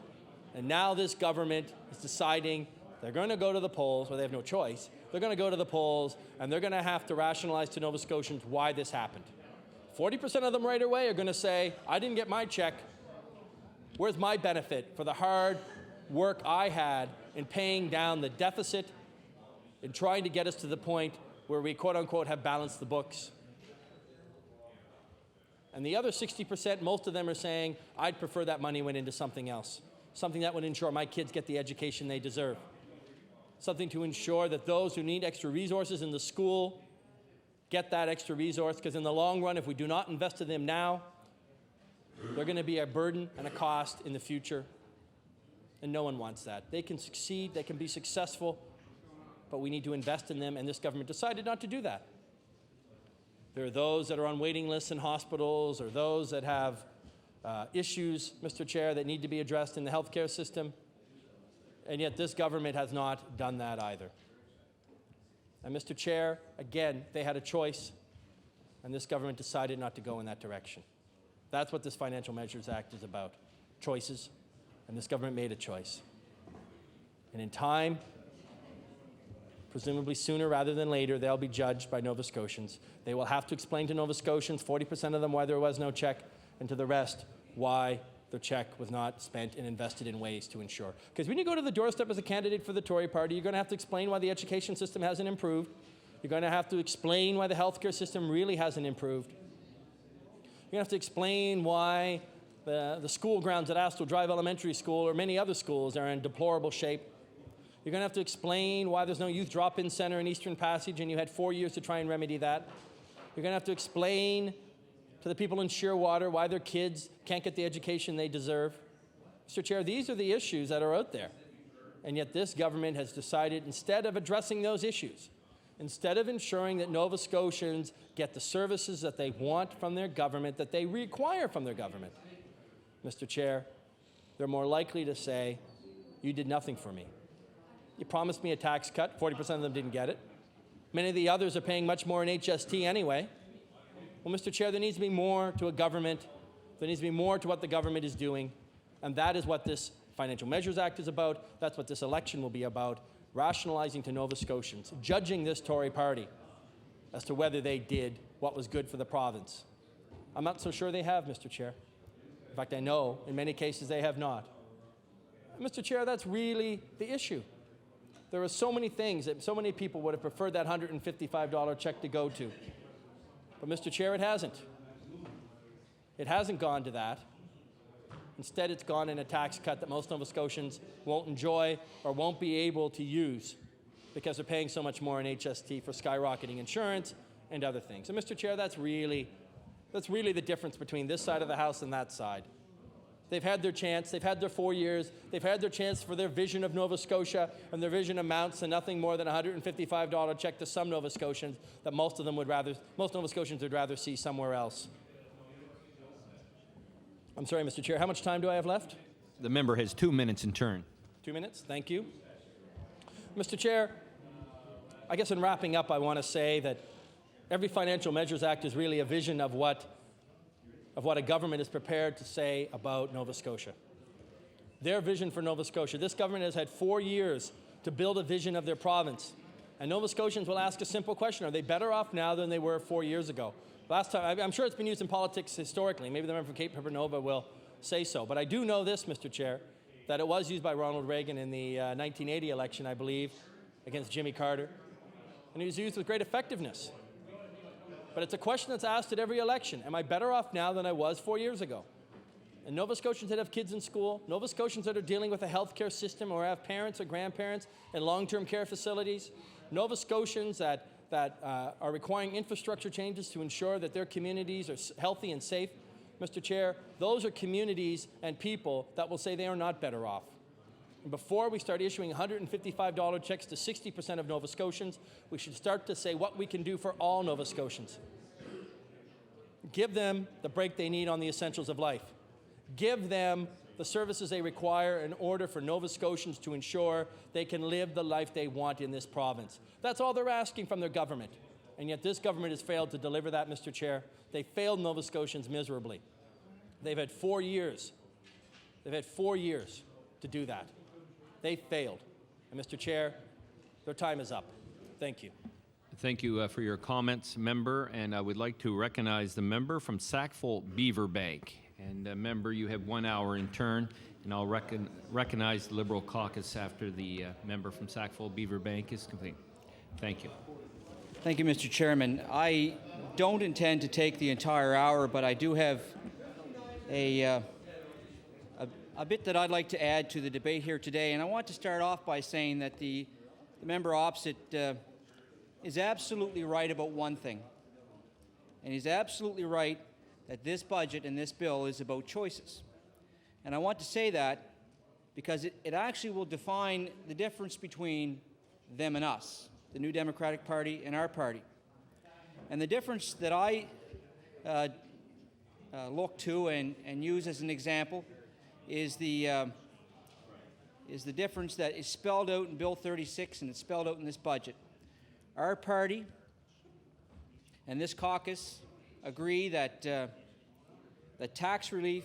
And now this government is deciding they're going to go to the polls, well, they have no choice. They're going to go to the polls, and they're going to have to rationalize to Nova Scotians why this happened. 40% of them right away are going to say, I didn't get my check. Where's my benefit for the hard work I had in paying down the deficit, in trying to get us to the point where we, quote unquote, have balanced the books? And the other 60%, most of them are saying, I'd prefer that money went into something else, something that would ensure my kids get the education they deserve, something to ensure that those who need extra resources in the school get that extra resource, because in the long run, if we do not invest in them now, they're going to be a burden and a cost in the future, and no one wants that. They can succeed, they can be successful, but we need to invest in them, and this government decided not to do that. There are those that are on waiting lists in hospitals, or those that have issues, Mr. Chair, that need to be addressed in the healthcare system, and yet this government has not done that either. And Mr. Chair, again, they had a choice. and this government decided not to go in that direction. That's what this Financial Measures Act is about, choices, and this government made a choice. And in time, presumably sooner rather than later, they'll be judged by Nova Scotians. They will have to explain to Nova Scotians, 40% of them, why there was no check, and to the rest, why the check was not spent and invested in ways to ensure. Because when you go to the doorstep as a candidate for the Tory party, you're going to have to explain why the education system hasn't improved. You're going to have to explain why the healthcare system really hasn't improved. You're going to have to explain why the school grounds at Astle Drive Elementary School or many other schools are in deplorable shape. You're going to have to explain why there's no youth drop-in center in Eastern Passage and you had 4 years to try and remedy that. You're going to have to explain to the people in Shearwater why their kids can't get the education they deserve. Mr. Chair, these are the issues that are out there. And yet this government has decided, instead of addressing those issues, instead of ensuring that Nova Scotians get the services that they want from their government, that they require from their government, Mr. Chair, they're more likely to say, you did nothing for me. You promised me a tax cut. 40% of them didn't get it. Many of the others are paying much more in HST anyway. Well, Mr. Chair, there needs to be more to a government. There needs to be more to what the government is doing. And that is what this Financial Measures Act is about. That's what this election will be about. Rationalizing to Nova Scotians, judging this Tory party as to whether they did what was good for the province. I'm not so sure they have, Mr. Chair. In fact, I know in many cases they have not. Mr. Chair, that's really the issue. There are so many things that so many people would have preferred that $155 check to go to. But, Mr. Chair, it hasn't. It hasn't gone to that. Instead, it's gone in a tax cut that most Nova Scotians won't enjoy or won't be able to use because they're paying so much more in HST for skyrocketing insurance and other things. And, Mr. Chair, that's really the difference between this side of the House and that side. They've had their chance. They've had their 4 years. They've had their chance for their vision of Nova Scotia, and their vision amounts to nothing more than a $155 check to some Nova Scotians that most Nova Scotians would rather see somewhere else. I'm sorry, Mr. Chair. How much time do I have left?
The member has 2 minutes in turn.
2 minutes. Thank you. Mr. Chair, I guess in wrapping up, I want to say that every Financial Measures Act is really a vision of what a government is prepared to say about Nova Scotia. Their vision for Nova Scotia. This government has had 4 years to build a vision of their province. And Nova Scotians will ask a simple question. Are they better off now than they were 4 years ago? Last time, I'm sure it's been used in politics historically. Maybe the member from Cape Pepper-Nova will say so. But I do know this, Mr. Chair, that it was used by Ronald Reagan in the 1980 election, I believe, against Jimmy Carter. And it was used with great effectiveness. But it's a question that's asked at every election. Am I better off now than I was 4 years ago? And Nova Scotians that have kids in school, Nova Scotians that are dealing with a healthcare system or have parents or grandparents in long-term care facilities, Nova Scotians that are requiring infrastructure changes to ensure that their communities are healthy and safe, Mr. Chair, those are communities and people that will say they are not better off. And before we start issuing $155 checks to 60% of Nova Scotians, we should start to say what we can do for all Nova Scotians. Give them the break they need on the essentials of life. Give them the services they require in order for Nova Scotians to ensure they can live the life they want in this province. That's all they're asking from their government. And yet this government has failed to deliver that, Mr. Chair. They failed Nova Scotians miserably. They've had 4 years. They've had 4 years to do that. They failed. And, Mr. Chair, their time is up. Thank you.
Thank you for your comments, member. And I would like to recognize the member from Sackville Beaver Bank. And, member, you have 1 hour in turn. And I'll recognize the Liberal caucus after the member from Sackville Beaver Bank is complete. Thank you.
Thank you, Mr. Chairman. I don't intend to take the entire hour, but I do have a bit that I'd like to add to the debate here today. And I want to start off by saying that the member opposite is absolutely right about one thing. And he's absolutely right that this budget and this bill is about choices. And I want to say that because it actually will define the difference between them and us, the New Democratic Party and our party. And the difference that I look to and use as an example is the difference that is spelled out in Bill 36 and it's spelled out in this budget. Our party and this caucus agree that that tax relief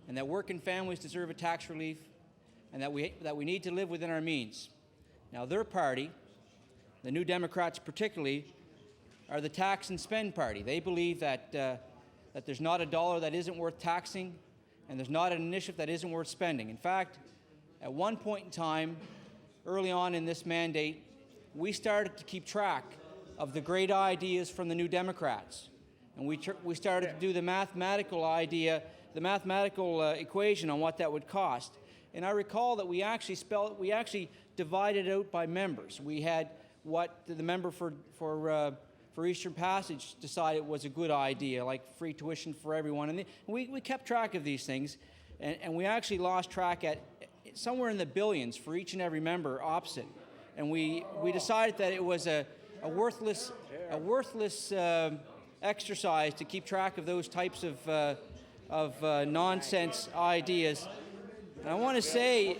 and that working families deserve a tax relief and that we need to live within our means. Now, their party, the New Democrats particularly, are the tax and spend party. They believe that that there's not a dollar that isn't worth taxing and there's not an initiative that isn't worth spending. In fact, at one point in time, early on in this mandate, we started to keep track of the great ideas from the New Democrats. And we started to do the mathematical equation on what that would cost. And I recall that we actually divided out by members. We had what the member for Eastern Passage decided was a good idea, like free tuition for everyone. And we kept track of these things, and we actually lost track at somewhere in the billions for each and every member opposite. And we decided that it was a worthless exercise to keep track of those types of nonsense ideas. And I want to say,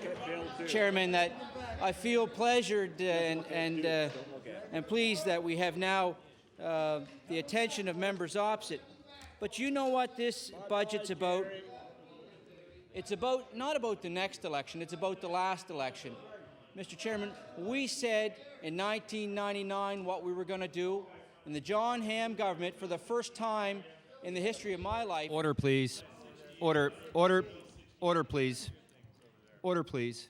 Chairman, that I feel pleasured and pleased that we have now the attention of members opposite. But you know what this budget's about? It's not about the next election, it's about the last election. Mr. Chairman, we said in 1999 what we were going to do, and the John Ham government, for the first time in the history of my life...
Order, please. Order, please. Order, please.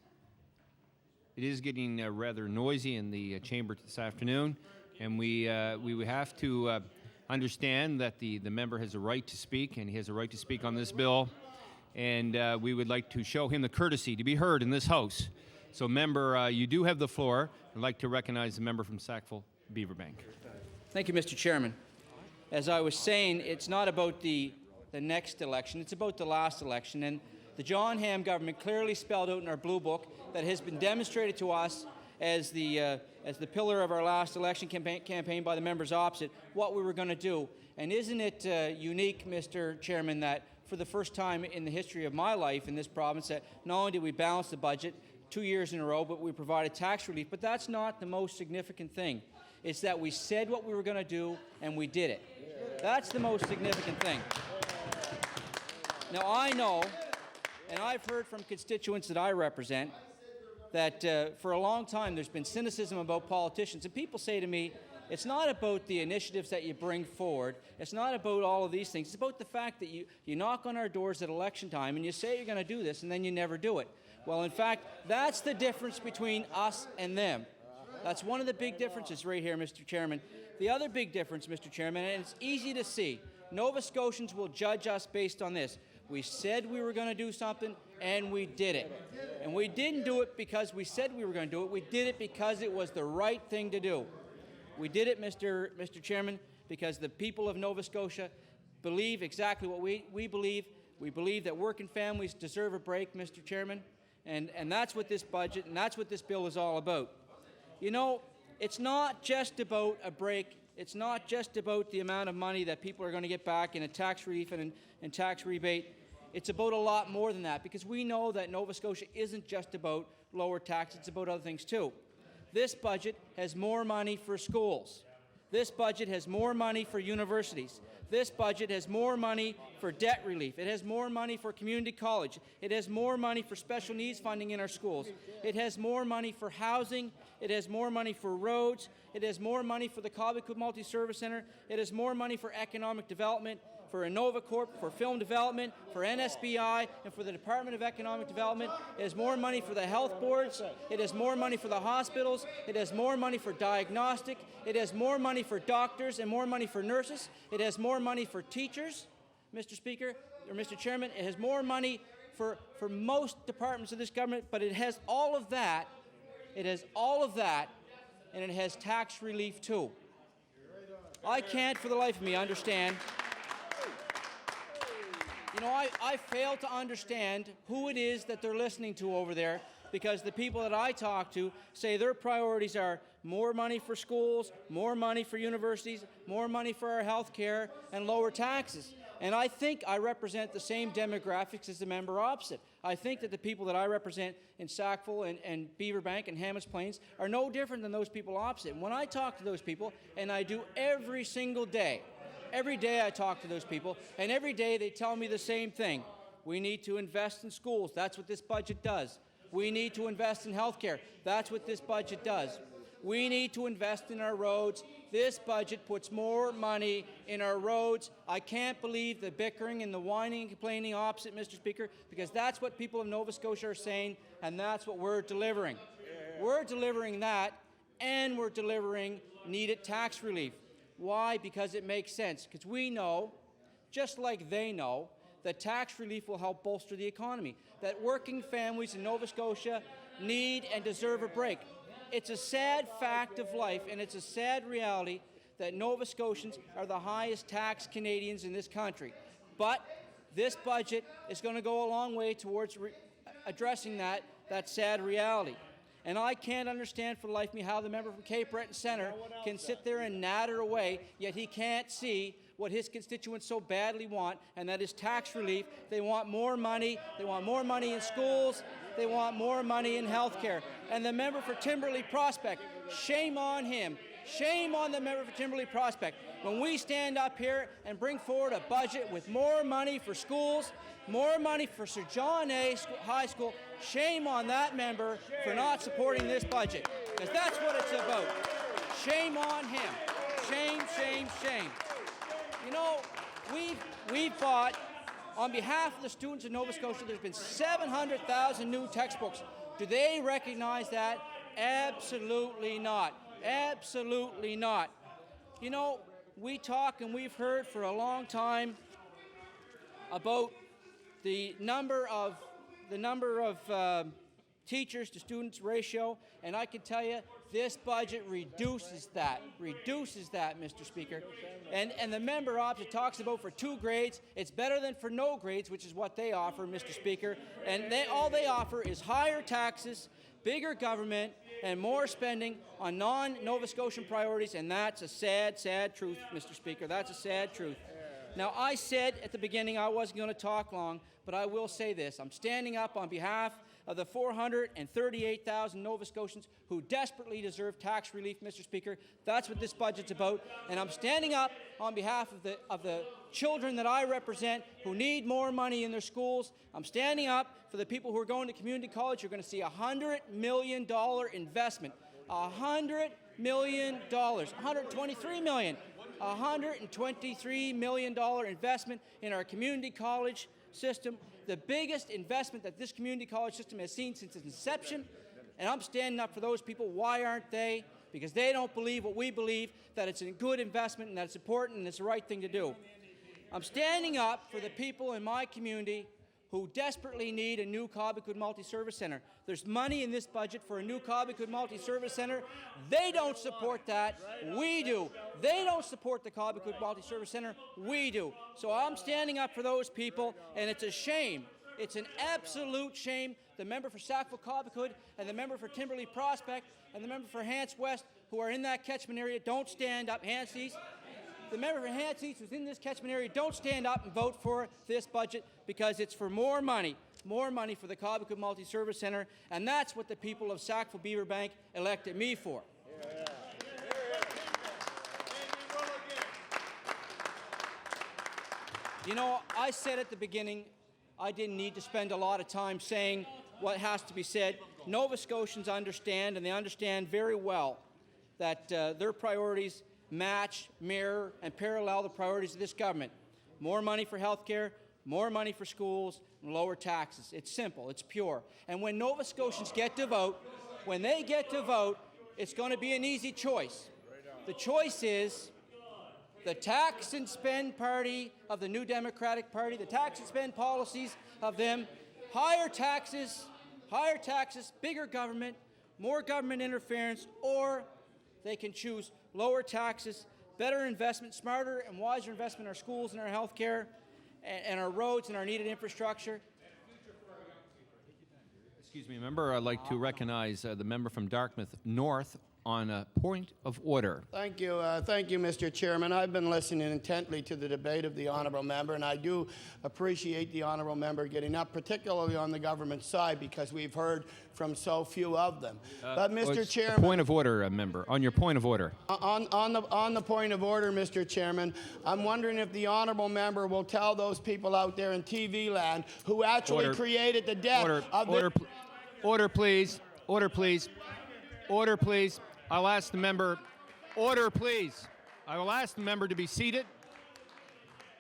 It is getting rather noisy in the chamber this afternoon, and we have to understand that the member has a right to speak, and he has a right to speak on this bill, and we would like to show him the courtesy to be heard in this House. So, member, you do have the floor. I'd like to recognize the member from Sackville-Beaverbank.
Thank you, Mr. Chairman. As I was saying, it's not about the next election, it's about the last election. And the John Ham government clearly spelled out in our Blue Book that has been demonstrated to us as the pillar of our last election campaign by the members opposite, what we were going to do. And isn't it unique, Mr. Chairman, that for the first time in the history of my life in this province, that not only did we balance the budget 2 years in a row, but we provided tax relief. But that's not the most significant thing. It's that we said what we were going to do, and we did it. That's the most significant thing. Now, I know, and I've heard from constituents that I represent, that for a long time there's been cynicism about politicians. And people say to me, it's not about the initiatives that you bring forward. It's not about all of these things. It's about the fact that you knock on our doors at election time, and you say you're going to do this, and then you never do it. Well, in fact, that's the difference between us and them. That's one of the big differences right here, Mr. Chairman. The other big difference, Mr. Chairman, and it's easy to see, Nova Scotians will judge us based on this. We said we were going to do something, and we did it. And we didn't do it because we said we were going to do it. We did it because it was the right thing to do. We did it, Mr. Chairman, because the people of Nova Scotia believe exactly what we believe. We believe that working families deserve a break, Mr. Chairman. And that's what this budget and that's what this bill is all about. You know, it's not just about a break. It's not just about the amount of money that people are going to get back in a tax relief and tax rebate. It's about a lot more than that, because we know that Nova Scotia isn't just about lower tax. It's about other things too. This budget has more money for schools. This budget has more money for universities. This budget has more money for debt relief. It has more money for community college. It has more money for special needs funding in our schools. It has more money for housing. It has more money for roads. It has more money for the Cobequid Multi-Service Centre. It has more money for economic development, for InnovaCorp, for film development, for NSBI, and for the Department of Economic Development. It has more money for the health boards. It has more money for the hospitals. It has more money for diagnostic. It has more money for doctors and more money for nurses. It has more money for teachers, Mr. Speaker, or Mr. Chairman. It has more money for most departments of this government, but it has all of that. It has all of that, and it has tax relief too. I can't for the life of me understand. You know, I fail to understand who it is that they're listening to over there, because the people that I talk to say their priorities are more money for schools, more money for universities, more money for our health care, and lower taxes. And I think I represent the same demographics as the member opposite. I think that the people that I represent in Sackville and Beaverbank and Hammonds Plains are no different than those people opposite. And when I talk to those people, and I do every single day, Every day I talk to those people, and every day they tell me the same thing. We need to invest in schools. That's what this budget does. We need to invest in health care. That's what this budget does. We need to invest in our roads. This budget puts more money in our roads. I can't believe the bickering and the whining and complaining opposite, Mr. Speaker, because that's what people of Nova Scotia are saying, and that's what we're delivering. We're delivering that, and we're delivering needed tax relief. Why? Because it makes sense. Because we know, just like they know, that tax relief will help bolster the economy, that working families in Nova Scotia need and deserve a break. It's a sad fact of life, and it's a sad reality that Nova Scotians are the highest taxed Canadians in this country. But this budget is going to go a long way towards addressing that sad reality. And I can't understand for the life of me how the member from Cape Breton Centre can sit there and natter away, yet he can't see what his constituents so badly want, and that is tax relief. They want more money. They want more money in schools. They want more money in health care. And the member for Timberley Prospect, shame on him. Shame on the member for Timberley Prospect. When we stand up here and bring forward a budget with more money for schools, more money for Sir John A. High School, shame on that member for not supporting this budget, because that's what it's about. Shame on him. Shame, shame, shame. You know, we've bought, on behalf of the students of Nova Scotia, there's been 700,000 new textbooks. Do they recognize that? Absolutely not. Absolutely not. You know, we talk and we've heard for a long time about the number of teachers to students ratio, and I can tell you this budget reduces that, Mr. Speaker. And the member opposite talks about for 2 grades, it's better than for no grades, which is what they offer, Mr. Speaker. And all they offer is higher taxes, bigger government, and more spending on non-Nova Scotian priorities, and that's a sad, sad truth, Mr. Speaker. That's a sad truth. Now, I said at the beginning I wasn't going to talk long, but I will say this. I'm standing up on behalf of the 438,000 Nova Scotians who desperately deserve tax relief, Mr. Speaker. That's what this budget's about. And I'm standing up on behalf of the children that I represent who need more money in their schools. I'm standing up for the people who are going to community college. You're going to see a $100 million investment. $100 million. $123 million. $123 million investment in our community college system, the biggest investment that this community college system has seen since its inception. And I'm standing up for those people. Why aren't they? Because they don't believe what we believe, that it's a good investment and that it's important and it's the right thing to do. I'm standing up for the people in my community who desperately need a new Cobequid Multi-Service Centre. There's money in this budget for a new Cobequid Multi-Service Centre. They don't support that. We do. They don't support the Cobequid Multi-Service Centre. We do. So I'm standing up for those people, and it's a shame. It's an absolute shame. The member for Sackville-Cobequid and the member for Timberley Prospect and the member for Hants West, who are in that catchment area, don't stand up. Hants East. The member for Hants East who's in this catchment area, don't stand up and vote for this budget, because it's for more money for the Cobequid Multi-Service Centre, and that's what the people of Sackville Beaverbank elected me for. You know, I said at the beginning I didn't need to spend a lot of time saying what has to be said. Nova Scotians understand, and they understand very well, that their priorities match, mirror, and parallel the priorities of this government. More money for health care, more money for schools, and lower taxes. It's simple. It's pure. And when Nova Scotians get to vote, when they get to vote, it's going to be an easy choice. The choice is the tax and spend party of the New Democratic Party, the tax and spend policies of them, higher taxes, bigger government, more government interference, or they can choose lower taxes, better investment, smarter and wiser investment in our schools and our health care and our roads and our needed infrastructure.
Excuse me, member. I'd like to recognize the member from Dartmouth North on a point of order.
Thank you, Mr. Chairman. I've been listening intently to the debate of the honourable member, and I do appreciate the honourable member getting up, particularly on the government side, because we've heard from so few of them. But, Mr. Chairman,
point of order, member. On your point of order.
On the point of order, Mr. Chairman, I'm wondering if the honourable member will tell those people out there in TV land who actually created the death of
Order, please. Order, please. Order, please. I'll ask the member. Order, please. I will ask the member to be seated.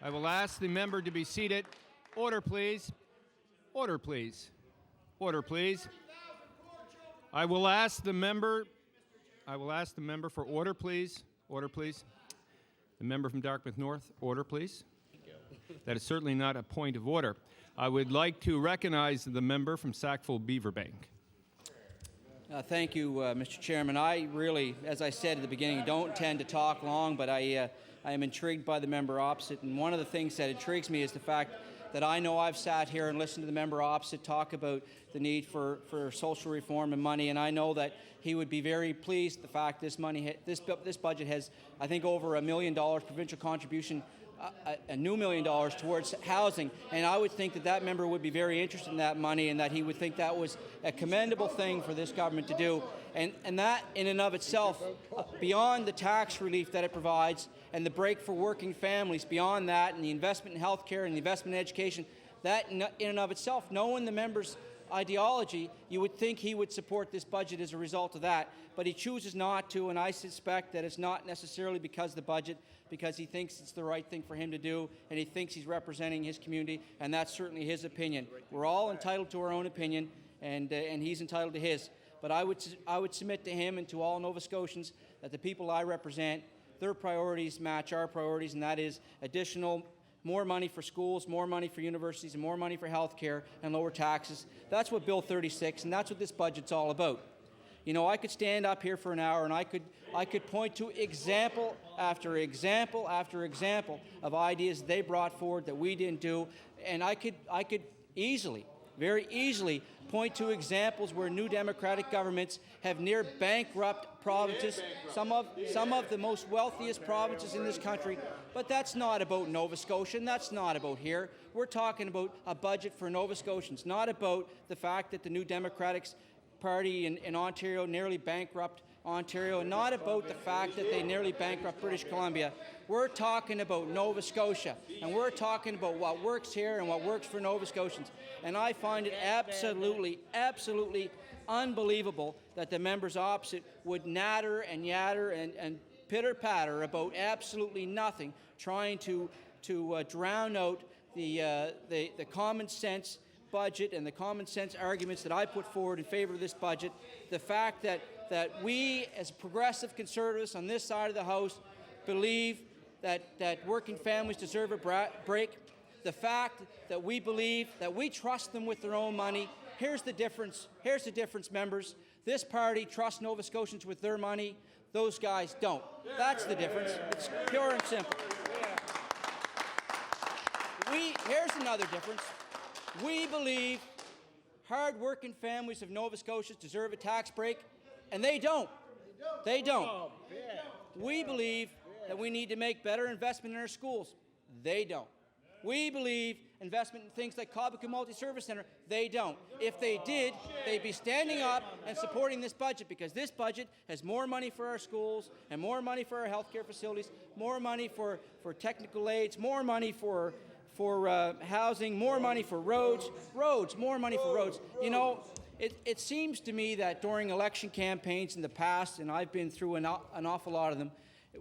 I will ask the member to be seated. Order, please. Order, please. Order, please. I will ask the member. I will ask the member for order, please. Order, please. The member from Dartmouth North. Order, please. That is certainly not a point of order. I would like to recognize the member from Sackville Beaverbank.
Thank you, Mr. Chairman. I really, as I said at the beginning, don't tend to talk long, but I am intrigued by the member opposite. And one of the things that intrigues me is the fact that I know I've sat here and listened to the member opposite talk about the need for social reform and money, and I know that he would be very pleased the fact this budget has, I think, over $1 million provincial contribution, a new $1 million towards housing, and I would think that that member would be very interested in that money, and that he would think that was a commendable thing for this government to do, and that in and of itself, beyond the tax relief that it provides and the break for working families, beyond that, and the investment in health care and the investment in education, that in and of itself, knowing the member's ideology, you would think he would support this budget as a result of that, but he chooses not to, and I suspect that it's not necessarily because of the budget, because he thinks it's the right thing for him to do, and he thinks he's representing his community, and that's certainly his opinion. We're all entitled to our own opinion, and he's entitled to his. But I would submit to him and to all Nova Scotians that the people I represent, their priorities match our priorities, and that is more money for schools, more money for universities, and more money for health care and lower taxes. That's what Bill 36, and that's what this budget's all about. You know, I could stand up here for an hour and I could point to example after example after example of ideas they brought forward that we didn't do, and I could easily, very easily, point to examples where new Democratic governments have near bankrupt provinces, some of the most wealthiest provinces in this country. But that's not about Nova Scotia, and that's not about here. We're talking about a budget for Nova Scotians, not about the fact that the new Democratic Party in Ontario nearly bankrupt Ontario, and not about the fact that they nearly bankrupt British Columbia. We're talking about Nova Scotia, and we're talking about what works here and what works for Nova Scotians. And I find it absolutely, absolutely unbelievable that the members opposite would natter and yatter and pitter-patter about absolutely nothing, trying to drown out the common sense budget and the common sense arguments that I put forward in favor of this budget. The fact that we, as progressive conservatives on this side of the House, believe that working families deserve a break. The fact that we believe that we trust them with their own money. Here's the difference. Here's the difference, members. This party trusts Nova Scotians with their money. Those guys don't. That's the difference. It's pure and simple. Here's another difference. We believe hard-working families of Nova Scotia deserve a tax break, and they don't. They don't. We believe that we need to make better investment in our schools. They don't. We believe investment in things like Cobequid Multi-Service Centre. They don't. If they did, they'd be standing up and supporting this budget, because this budget has more money for our schools and more money for our healthcare facilities, more money for technical aids, more money for housing, more money for roads, more money for roads. You know, it seems to me that during election campaigns in the past, and I've been through an awful lot of them,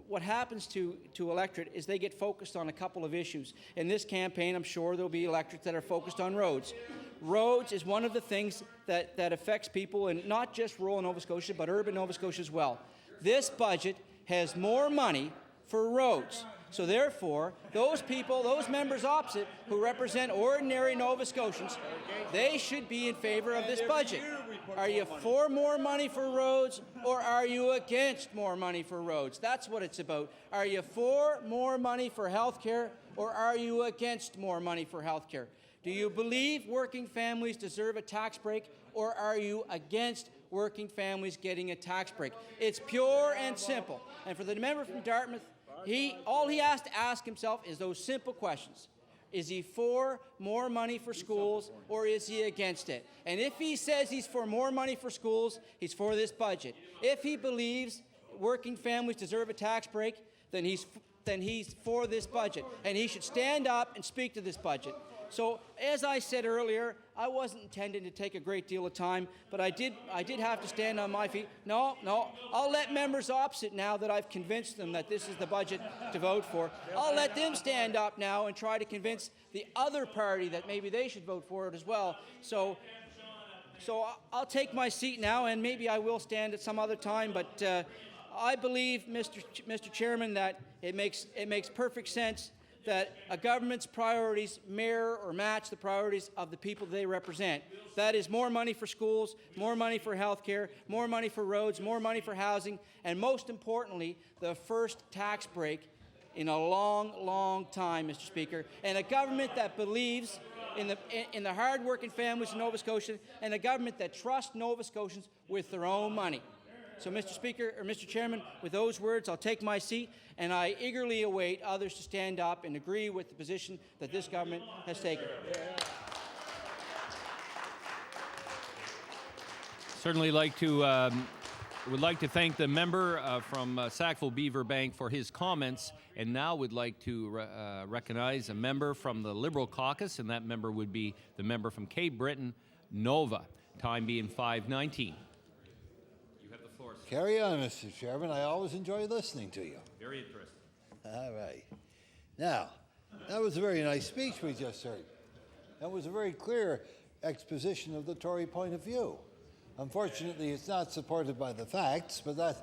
what happens to electorate is they get focused on a couple of issues. In this campaign, I'm sure there'll be electorates that are focused on roads. Roads is one of the things that affects people in not just rural Nova Scotia, but urban Nova Scotia as well. This budget has more money for roads. So therefore, those people, those members opposite who represent ordinary Nova Scotians, they should be in favor of this budget. Are you for more money for roads, or are you against more money for roads? That's what it's about. Are you for more money for health care, or are you against more money for health care? Do you believe working families deserve a tax break, or are you against working families getting a tax break? It's pure and simple. And for the member from Dartmouth, all he has to ask himself is those simple questions. Is he for more money for schools, or is he against it? And if he says he's for more money for schools, he's for this budget. If he believes working families deserve a tax break, then he's for this budget. And he should stand up and speak to this budget. So, as I said earlier, I wasn't intending to take a great deal of time, but I did have to stand on my feet. No, I'll let members opposite, now that I've convinced them that this is the budget to vote for, I'll let them stand up now and try to convince the other party that maybe they should vote for it as well. So I'll take my seat now, and maybe I will stand at some other time, but I believe, Mr. Chairman, that it makes perfect sense that a government's priorities mirror or match the priorities of the people they represent. That is more money for schools, more money for health care, more money for roads, more money for housing, and most importantly, the first tax break in a long, long time, Mr. Speaker, and a government that believes in the hard-working families in Nova Scotia, and a government that trusts Nova Scotians with their own money. So, Mr. Chairman, with those words, I'll take my seat, and I eagerly await others to stand up and agree with the position that this government has taken.
Certainly would like to thank the member from Sackville Beaver Bank for his comments, and now would like to recognize a member from the Liberal caucus, and that member would be the member from Cape Breton, Nova, time being 5:19.
Carry on, Mr. Chairman. I always enjoy listening to you.
Very interesting.
All right. Now, that was a very nice speech we just heard. That was a very clear exposition of the Tory point of view. Unfortunately, it's not supported by the facts, but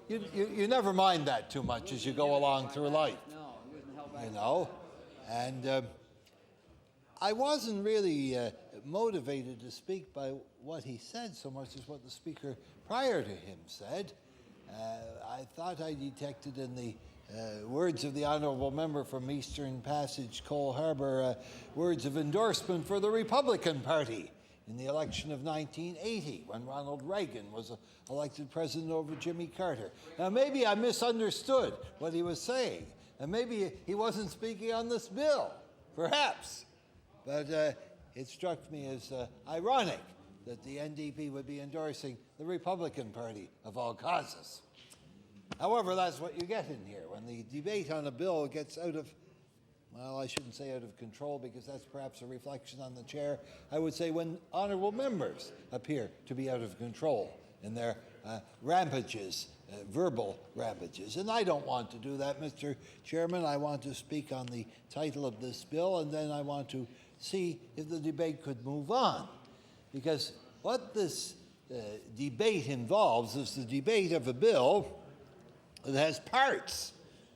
you never mind that too much as you go along through life. You know? And I wasn't really motivated to speak by what he said so much as what the speaker prior to him said. I thought I detected in the words of the honourable member from Eastern Passage, Cole Harbour, words of endorsement for the Republican Party in the election of 1980 when Ronald Reagan was elected president over Jimmy Carter. Now, maybe I misunderstood what he was saying, and maybe he wasn't speaking on this bill, perhaps. But it struck me as ironic that the NDP would be endorsing the Republican Party of all causes. However, that's what you get in here. When the debate on a bill gets out of, well, I shouldn't say out of control because that's perhaps a reflection on the chair. I would say when honourable members appear to be out of control in their rampages, verbal rampages. And I don't want to do that, Mr. Chairman. I want to speak on the title of this bill, and then I want to see if the debate could move on. Because what this debate involves is the debate of a bill that has parts.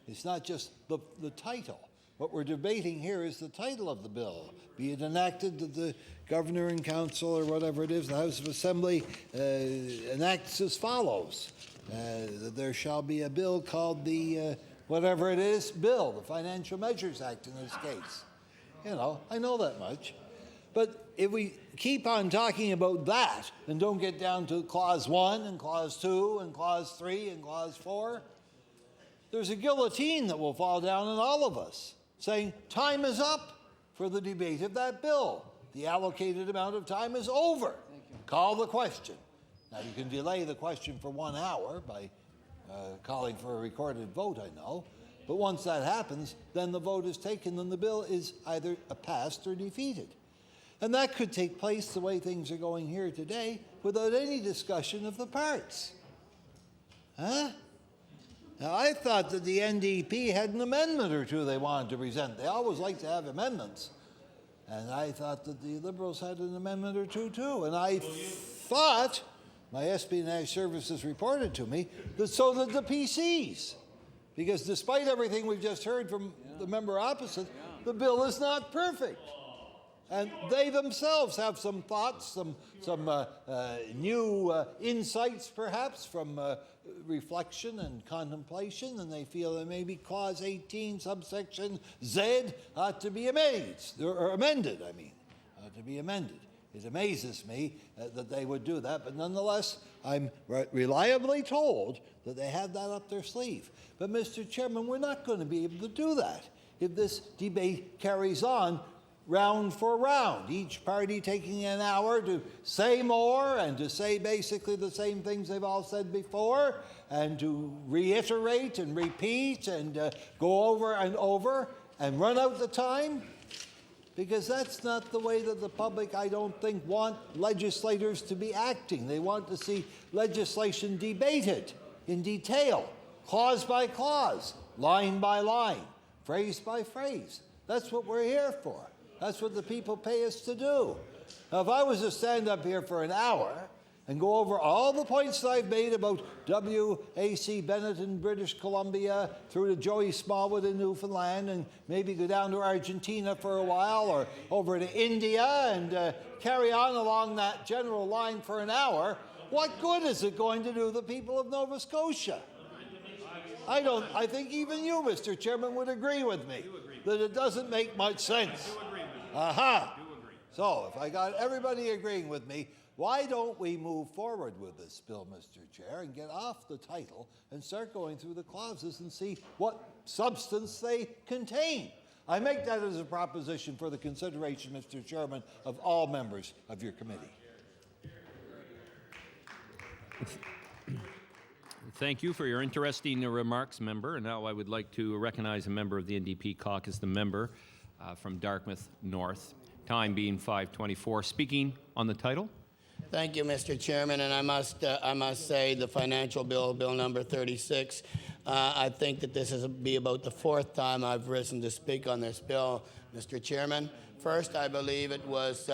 It's not just the title. What we're debating here is the title of the bill, be it enacted that the governor and council or whatever it is, the House of Assembly enacts as follows. That there shall be a bill called the, whatever it is, bill, the Financial Measures Act in this case. You know, I know that much. But if we keep on talking about that and don't get down to Clause 1 and Clause 2 and Clause 3 and Clause 4, there's a guillotine that will fall down on all of us, saying time is up for the debate of that bill. The allocated amount of time is over. Call the question. Now, you can delay the question for 1 hour by calling for a recorded vote, I know. But once that happens, then the vote is taken and the bill is either passed or defeated. And that could take place the way things are going here today without any discussion of the parts. Huh? Now, I thought that the NDP had an amendment or two they wanted to present. They always like to have amendments. And I thought that the Liberals had an amendment or two, too. And I thought, my espionage services reported to me, that so did the PCs. Because despite everything we've just heard from the member opposite, the bill is not perfect. And they themselves have some thoughts, some new insights, perhaps, from reflection and contemplation, and they feel that maybe Clause 18, subsection Z, ought to be amended, I mean. to be amended. It amazes me that they would do that, but nonetheless, I'm reliably told that they have that up their sleeve. But, Mr. Chairman, we're not going to be able to do that if this debate carries on round for round, each party taking an hour to say more and to say basically the same things they've all said before and to reiterate and repeat and go over and over and run out the time. Because that's not the way that the public, I don't think, want legislators to be acting. They want to see legislation debated in detail, clause by clause, line by line, phrase by phrase. That's what we're here for. That's what the people pay us to do. Now, if I was to stand up here for an hour and go over all the points that I've made about W.A.C. Bennett in British Columbia, through to Joey Smallwood in Newfoundland, and maybe go down to Argentina for a while, or over to India, and carry on along that general line for an hour, what good is it going to do the people of Nova Scotia? I think even you, Mr. Chairman, would agree with me that it doesn't make much sense. Aha! So, if I got everybody agreeing with me, why don't we move forward with this bill, Mr. Chair, and get off the title and start going through the clauses and see what substance they contain? I make that as a proposition for the consideration, Mr. Chairman, of all members of your committee.
Thank you for your interesting remarks, member. And now I would like to recognize a member of the NDP caucus, the member from Dartmouth North, time being 5:24. Speaking on the title.
Thank you, Mr. Chairman, and I must say the financial bill, Bill number 36, I think that this will be about the fourth time I've risen to speak on this bill, Mr. Chairman. First, I believe it was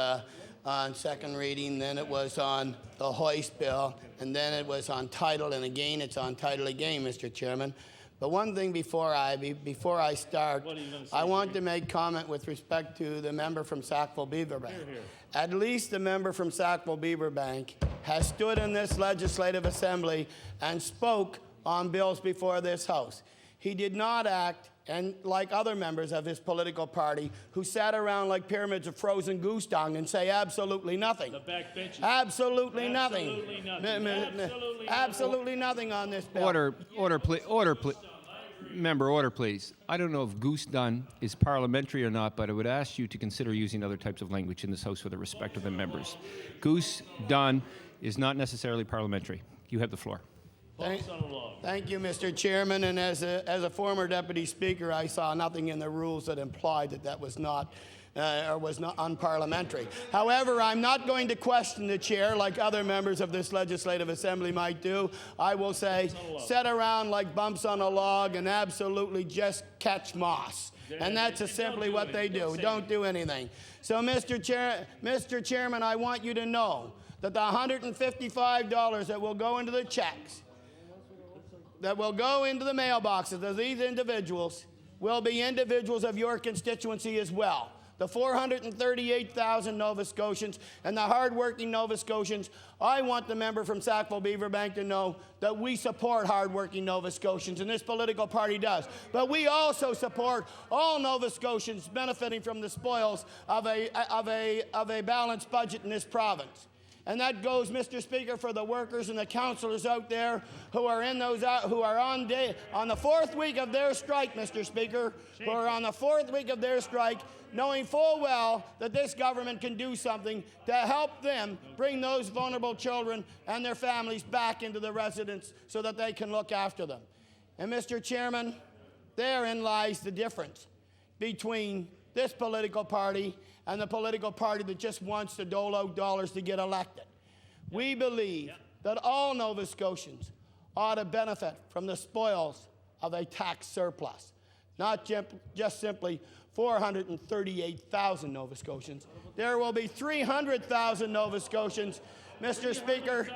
on second reading, then it was on the hoist bill, and then it was on title, and again it's on title again, Mr. Chairman. But one thing before I start, I want to make comment with respect to the member from Sackville-Beaverbank. At least the member from Sackville-Beaverbank has stood in this legislative assembly and spoke on bills before this House. He did not act and like other members of his political party who sat around like pyramids of frozen goose dung and say absolutely nothing. The backbenchers. Absolutely nothing. Absolutely nothing on this bill.
Order, please. Member, order, please. I don't know if goose dung is parliamentary or not, but I would ask you to consider using other types of language in this House for the respect of the members. Goose dung is not necessarily parliamentary. You have the floor.
Thank you, Mr. Chairman. And as a former deputy speaker, I saw nothing in the rules that implied that that was not or was not unparliamentary. However, I'm not going to question the chair like other members of this legislative assembly might do. I will say, sit around like bumps on a log and absolutely just catch moss. And that's simply what they do. Don't do anything. So, Mr. Chairman, I want you to know that the $155 that will go into the checks, that will go into the mailboxes of these individuals, will be individuals of your constituency as well. The 438,000 Nova Scotians and the hardworking Nova Scotians. I want the member from Sackville-Beaverbank to know that we support hardworking Nova Scotians, and this political party does. But we also support all Nova Scotians benefiting from the spoils of a balanced budget in this province. And that goes, Mr. Speaker, for the workers and the councillors out there who are on the fourth week of their strike, Mr. Speaker, who are on the fourth week of their strike, knowing full well that this government can do something to help them bring those vulnerable children and their families back into the residence so that they can look after them. And, Mr. Chairman, therein lies the difference between this political party and the political party that just wants to dole out dollars to get elected. We believe that all Nova Scotians ought to benefit from the spoils of a tax surplus, not just simply 438,000 Nova Scotians. There will be 300,000 Nova Scotians, Mr. Speaker.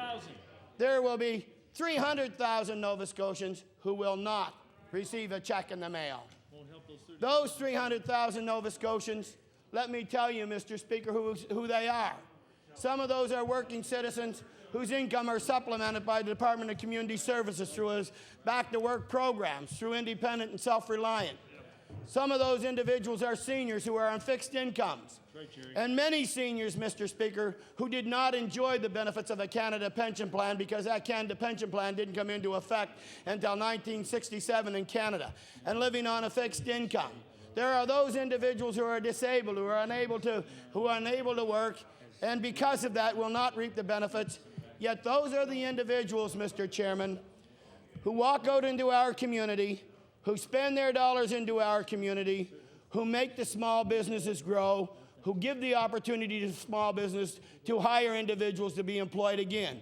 There will be 300,000 Nova Scotians who will not receive a check in the mail. Those 300,000 Nova Scotians, let me tell you, Mr. Speaker, who they are. Some of those are working citizens whose income are supplemented by the Department of Community Services through its back-to-work programs, through independent and self-reliant. Some of those individuals are seniors who are on fixed incomes. And many seniors, Mr. Speaker, who did not enjoy the benefits of a Canada pension plan because that Canada pension plan didn't come into effect until 1967 in Canada, and living on a fixed income. There are those individuals who are disabled, who are unable to work, and because of that will not reap the benefits. Yet those are the individuals, Mr. Chairman, who walk out into our community, who spend their dollars into our community, who make the small businesses grow, who give the opportunity to small business to hire individuals to be employed again.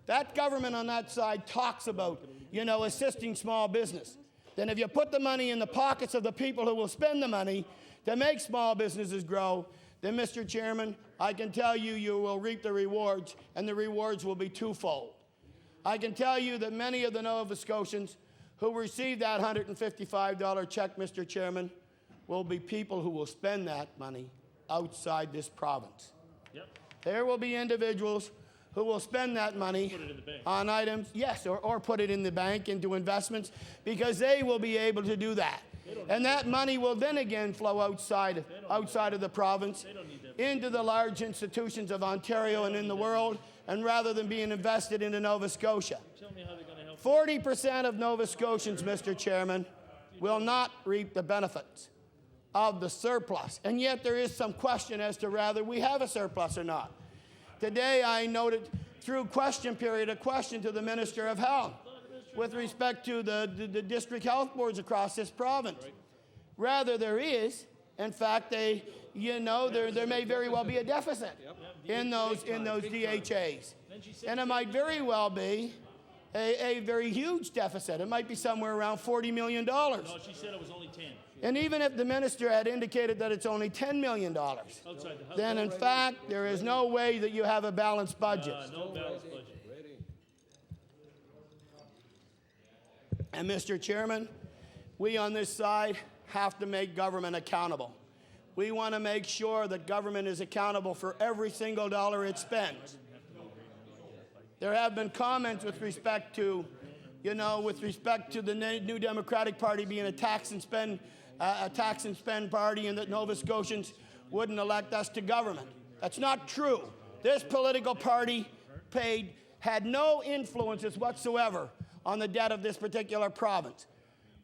That government on that side talks about, assisting small business. Then if you put the money in the pockets of the people who will spend the money to make small businesses grow, then, Mr. Chairman, I can tell you, you will reap the rewards, and the rewards will be twofold. I can tell you that many of the Nova Scotians who receive that $155 check, Mr. Chairman, will be people who will spend that money outside this province.
Yep.
There will be individuals who will spend that money on items, yes, or put it in the bank into investments, because they will be able to do that. And that money will then again flow outside of the province into the large institutions of Ontario and in the world, and rather than being invested into Nova Scotia. 40% of Nova Scotians, Mr. Chairman, will not reap the benefits of the surplus. And yet there is some question as to whether we have a surplus or not. Today I noted through question period a question to the Minister of Health with respect to the district health boards across this province. Rather there is, in fact, there may very well be a deficit in those DHAs. And it might very well be a very huge deficit. It might be somewhere around $40 million.
No, she said it was only 10.
And even if the minister had indicated that it's only $10 million, then in fact, there is no way that you have a balanced budget.
No balanced budget.
And Mr. Chairman, we on this side have to make government accountable. We want to make sure that government is accountable for every single dollar it spends. There have been comments with respect to, the New Democratic Party being a tax and spend party, and that Nova Scotians wouldn't elect us to government. That's not true. This political party had no influences whatsoever on the debt of this particular province.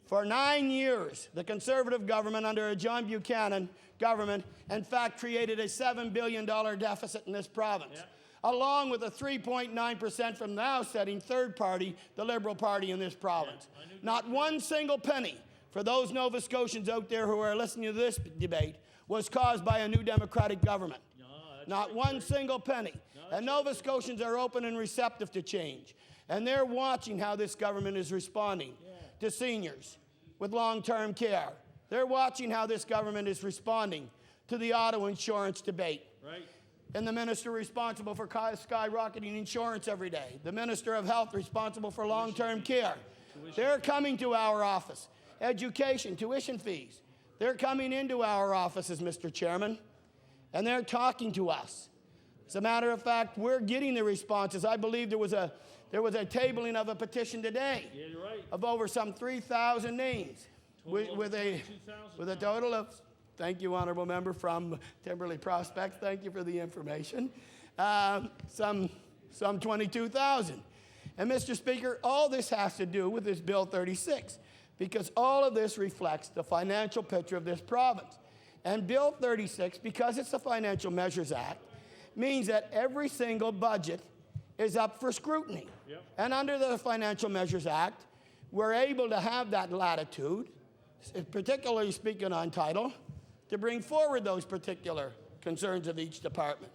For 9 years, the Conservative government under a John Buchanan government, in fact, created a $7 billion deficit in this province. Yeah. Along with a 3.9% from now setting third party, the Liberal Party in this province. Yeah, not one single penny for those Nova Scotians out there who are listening to this debate was caused by a New Democratic government. No, not one single penny. No, and Nova Scotians are open and receptive to change. And they're watching how this government is responding to seniors with long-term care. They're watching how this government is responding to the auto insurance debate. Right. And the minister responsible for skyrocketing insurance every day. The Minister of Health responsible for long-term care. They're coming to our office. Education, tuition fees. They're coming into our offices, Mr. Chairman, and they're talking to us. As a matter of fact, we're getting the responses. I believe there was a tabling of a petition today of over some 3,000 names with a total of, thank you, Honourable Member from Timberley Prospects, thank you for the information, some 22,000. And Mr. Speaker, all this has to do with this Bill 36, because all of this reflects the financial picture of this province. And Bill 36, because it's the Financial Measures Act, means that every single budget is up for scrutiny. Yep. And under the Financial Measures Act, we're able to have that latitude, particularly speaking on title, to bring forward those particular concerns of each department.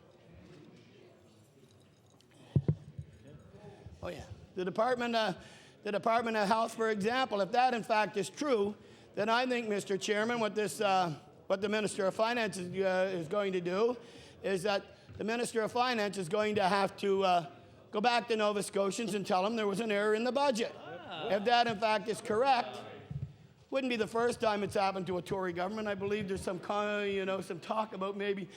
Oh yeah, the Department of Health, for example, if that in fact is true, then I think, Mr. Chairman, what the Minister of Finance is going to do is that the Minister of Finance is going to have to go back to Nova Scotians and tell them there was an error in the budget. If that in fact is correct, Wouldn't be the first time it's happened to a Tory government. I believe there's some some talk about maybe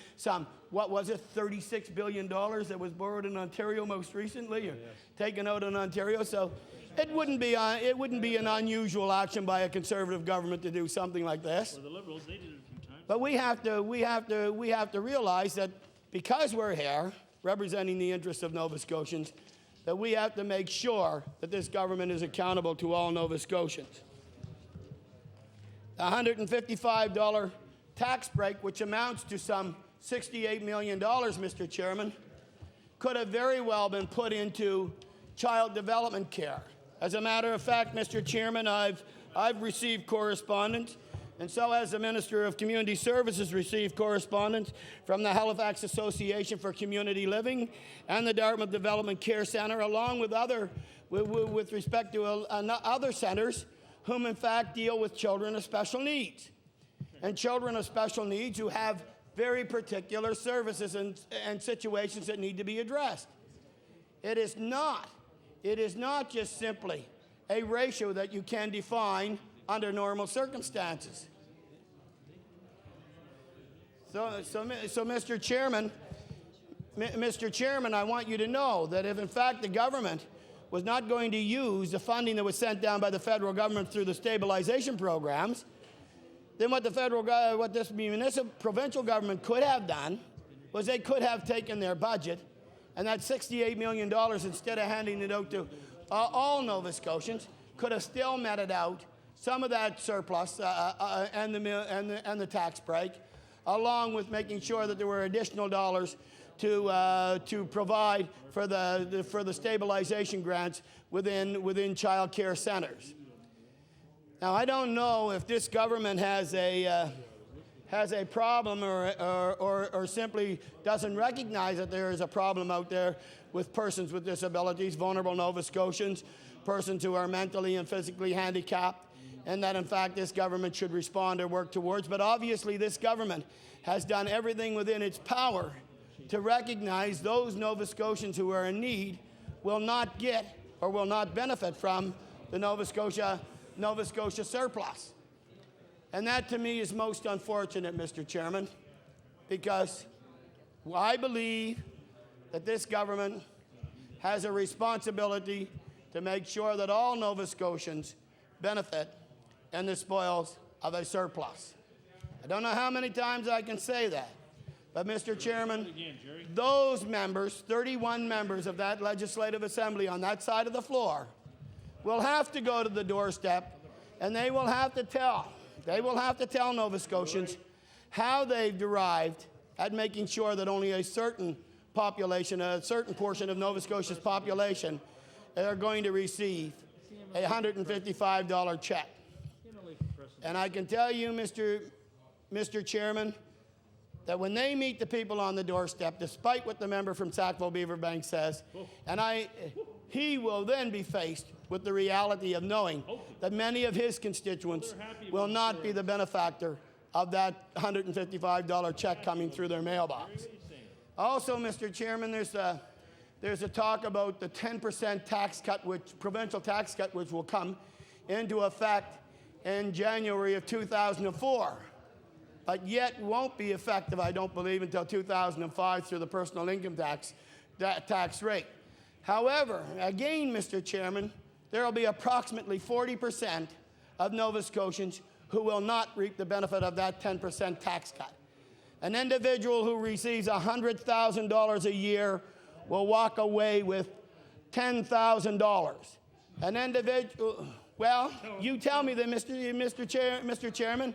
what was it, $36 billion that was borrowed in Ontario most recently, or taken out in Ontario. So it wouldn't be an unusual action by a Conservative government to do something like this.
Well, the Liberals, they did it a few times.
But we have to realize that because we're here representing the interests of Nova Scotians, that we have to make sure that this government is accountable to all Nova Scotians. The $155 tax break, which amounts to some $68 million, Mr. Chairman, could have very well been put into child development care. As a matter of fact, Mr. Chairman, I've received correspondence, and so has the Minister of Community Services received correspondence from the Halifax Association for Community Living and the Dartmouth Development Care Centre, along with with respect to other centres whom in fact deal with children of special needs. And children of special needs who have very particular services and situations that need to be addressed. It is not just simply a ratio that you can define under normal circumstances. So Mr. Chairman, I want you to know that if in fact the government was not going to use the funding that was sent down by the federal government through the stabilization programs, then what this provincial government could have done was they could have taken their budget and that $68 million, instead of handing it out to all Nova Scotians, could have still meted out some of that surplus and the tax break, along with making sure that there were additional dollars to provide for the stabilization grants within child care centers. Now, I don't know if this government has a problem or simply doesn't recognize that there is a problem out there with persons with disabilities, vulnerable Nova Scotians, persons who are mentally and physically handicapped, and that in fact this government should respond or work towards. But obviously this government has done everything within its power to recognize those Nova Scotians who are in need will not get or will not benefit from the Nova Scotia surplus. And that to me is most unfortunate, Mr. Chairman, because I believe that this government has a responsibility to make sure that all Nova Scotians benefit in the spoils of a surplus. I don't know how many times I can say that. But, Mr. Chairman, those members, 31 members of that Legislative Assembly on that side of the floor, will have to go to the doorstep, and they will have to tell Nova Scotians how they've derived at making sure that only a certain population, a certain portion of Nova Scotia's population, are going to receive a $155 check. And I can tell you, Mr. Chairman, that when they meet the people on the doorstep, despite what the member from Sackville-Beaverbank says, he will then be faced with the reality of knowing that many of his constituents will not be the benefactor of that $155 check coming through their mailbox. Also, Mr. Chairman, there's a talk about the 10% tax cut, provincial tax cut, which will come into effect in January of 2004. But yet won't be effective, I don't believe, until 2005 through the personal income tax rate. However, again, Mr. Chairman, there will be approximately 40% of Nova Scotians who will not reap the benefit of that 10% tax cut. An individual who receives $100,000 a year will walk away with $10,000. An individual, well, you tell me that, Mr. Chairman.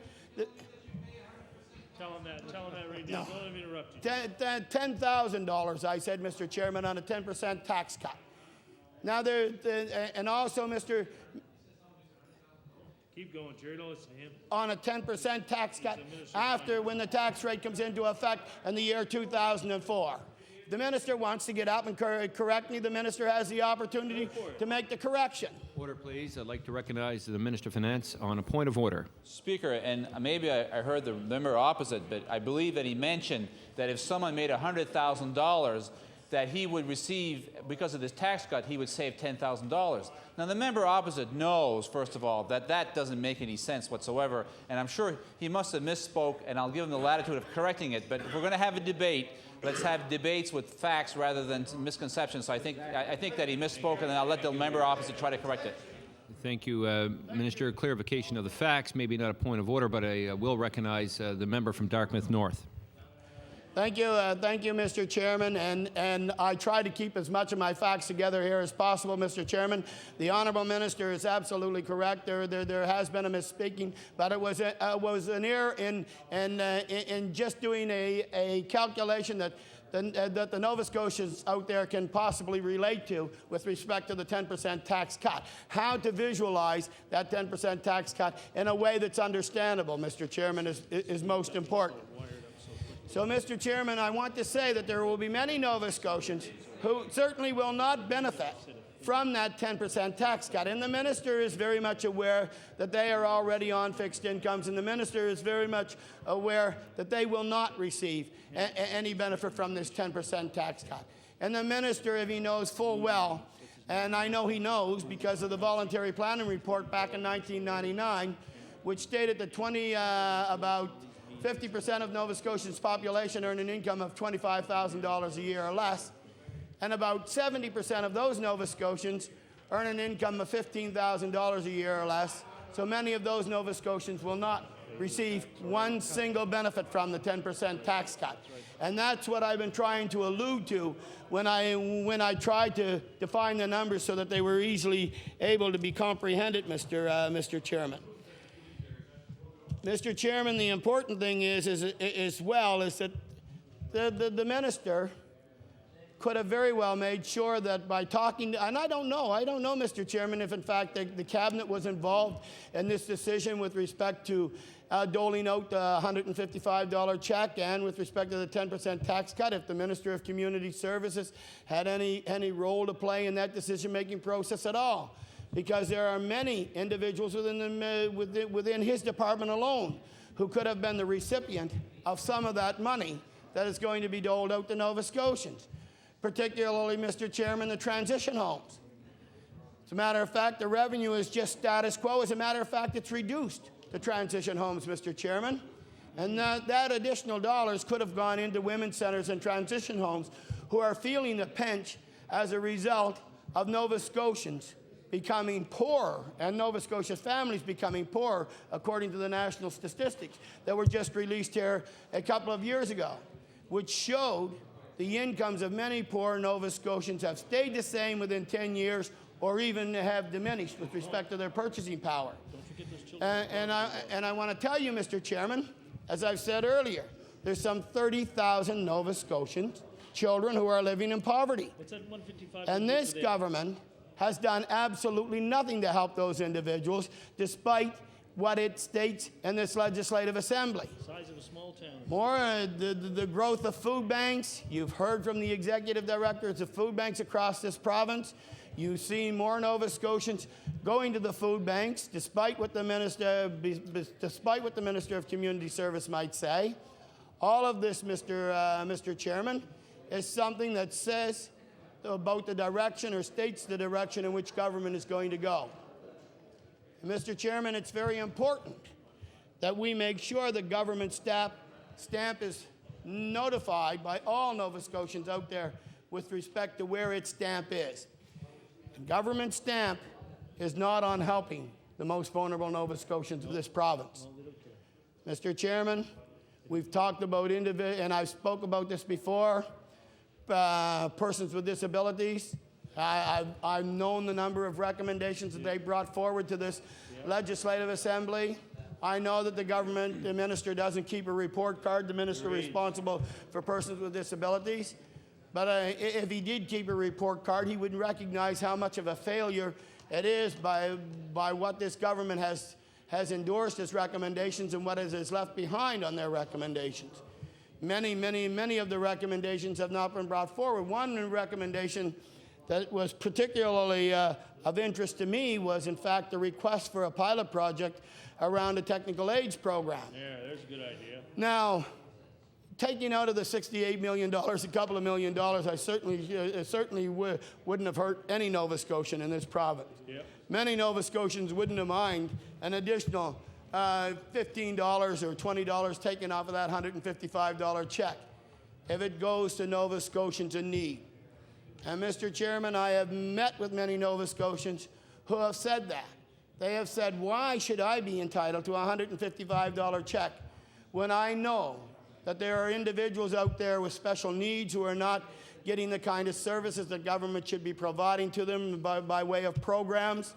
Tell him that right now. Don't let me interrupt you.
$10,000, I said, Mr. Chairman, on a 10% tax cut. Now, and also, Mr.
Keep going, Jerry. Don't listen to him.
On a 10% tax cut when the tax rate comes into effect in the year 2004. The minister wants to get up and correct me. The minister has the opportunity to make the correction.
Order, please. I'd like to recognize the Minister of Finance on a point of order.
Speaker, and maybe I heard the member opposite, but I believe that he mentioned that if someone made $100,000, that he would receive, because of this tax cut, he would save $10,000. Now, the member opposite knows, first of all, that that doesn't make any sense whatsoever, and I'm sure he must have misspoke, and I'll give him the latitude of correcting it. But if we're going to have a debate, let's have debates with facts rather than misconceptions. So I think that he misspoke, and then I'll let the member opposite try to correct it.
Thank you, Minister. Clarification of the facts, maybe not a point of order, but I will recognize the member from Dartmouth North.
Thank you, Mr. Chairman, and I try to keep as much of my facts together here as possible, Mr. Chairman. The honourable minister is absolutely correct. There has been a misspeaking, but it was an error in just doing a calculation that the Nova Scotians out there can possibly relate to with respect to the 10% tax cut. How to visualize that 10% tax cut in a way that's understandable, Mr. Chairman, is most important. So, Mr. Chairman, I want to say that there will be many Nova Scotians who certainly will not benefit from that 10% tax cut. And the minister is very much aware that they are already on fixed incomes, and the minister is very much aware that they will not receive any benefit from this 10% tax cut. And the minister, if he knows full well, and I know he knows because of the voluntary planning report back in 1999, which stated that about 50% of Nova Scotia's population earn an income of $25,000 a year or less, and about 70% of those Nova Scotians earn an income of $15,000 a year or less. So many of those Nova Scotians will not receive one single benefit from the 10% tax cut. And that's what I've been trying to allude to when I tried to define the numbers so that they were easily able to be comprehended, Mr. Chairman. Mr. Chairman, the important thing is that the minister could have very well made sure that by talking to, and I don't know, Mr. Chairman, if in fact the cabinet was involved in this decision with respect to doling out the $155 check and with respect to the 10% tax cut, if the Minister of Community Services had any role to play in that decision-making process at all. Because there are many individuals within his department alone who could have been the recipient of some of that money that is going to be doled out to Nova Scotians, particularly, Mr. Chairman, the transition homes. As a matter of fact, the revenue is just status quo. As a matter of fact, it's reduced, the transition homes, Mr. Chairman. And that additional dollars could have gone into women's centres and transition homes who are feeling the pinch as a result of Nova Scotians becoming poorer and Nova Scotia families becoming poorer, according to the national statistics that were just released here a couple of years ago, which showed the incomes of many poor Nova Scotians have stayed the same within 10 years or even have diminished with respect to their purchasing power. And I want to tell you, Mr. Chairman, as I've said earlier, there's some 30,000 Nova Scotians children who are living in poverty. And this government has done absolutely nothing to help those individuals, despite what it states in this legislative assembly.
Size of a small town.
More the growth of food banks. You've heard from the executive directors of food banks across this province. You've seen more Nova Scotians going to the food banks, despite what the Minister of Community Service might say. All of this, Mr. Chairman, is something that says about the direction or states the direction in which government is going to go. And Mr. Chairman, it's very important that we make sure the government stamp is notified by all Nova Scotians out there with respect to where its stamp is. The government stamp is not on helping the most vulnerable Nova Scotians of this province. Mr. Chairman, we've talked about and I've spoke about this before, persons with disabilities. I've known the number of recommendations that they brought forward to this legislative assembly. I know that the minister doesn't keep a report card, the minister responsible for persons with disabilities. But if he did keep a report card, he would recognize how much of a failure it is by what this government has endorsed as recommendations and what is left behind on their recommendations. Many of the recommendations have not been brought forward. One recommendation that was particularly of interest to me was, in fact, the request for a pilot project around a technical aids program.
Yeah, there's a good idea.
Now, taking out of the $68 million, a couple of $1 million, I certainly wouldn't have hurt any Nova Scotian in this province.
Yep.
Many Nova Scotians wouldn't have minded an additional $15 or $20 taken off of that $155 check if it goes to Nova Scotians in need. And Mr. Chairman, I have met with many Nova Scotians who have said that. They have said, why should I be entitled to a $155 check when I know that there are individuals out there with special needs who are not getting the kind of services the government should be providing to them by way of programs?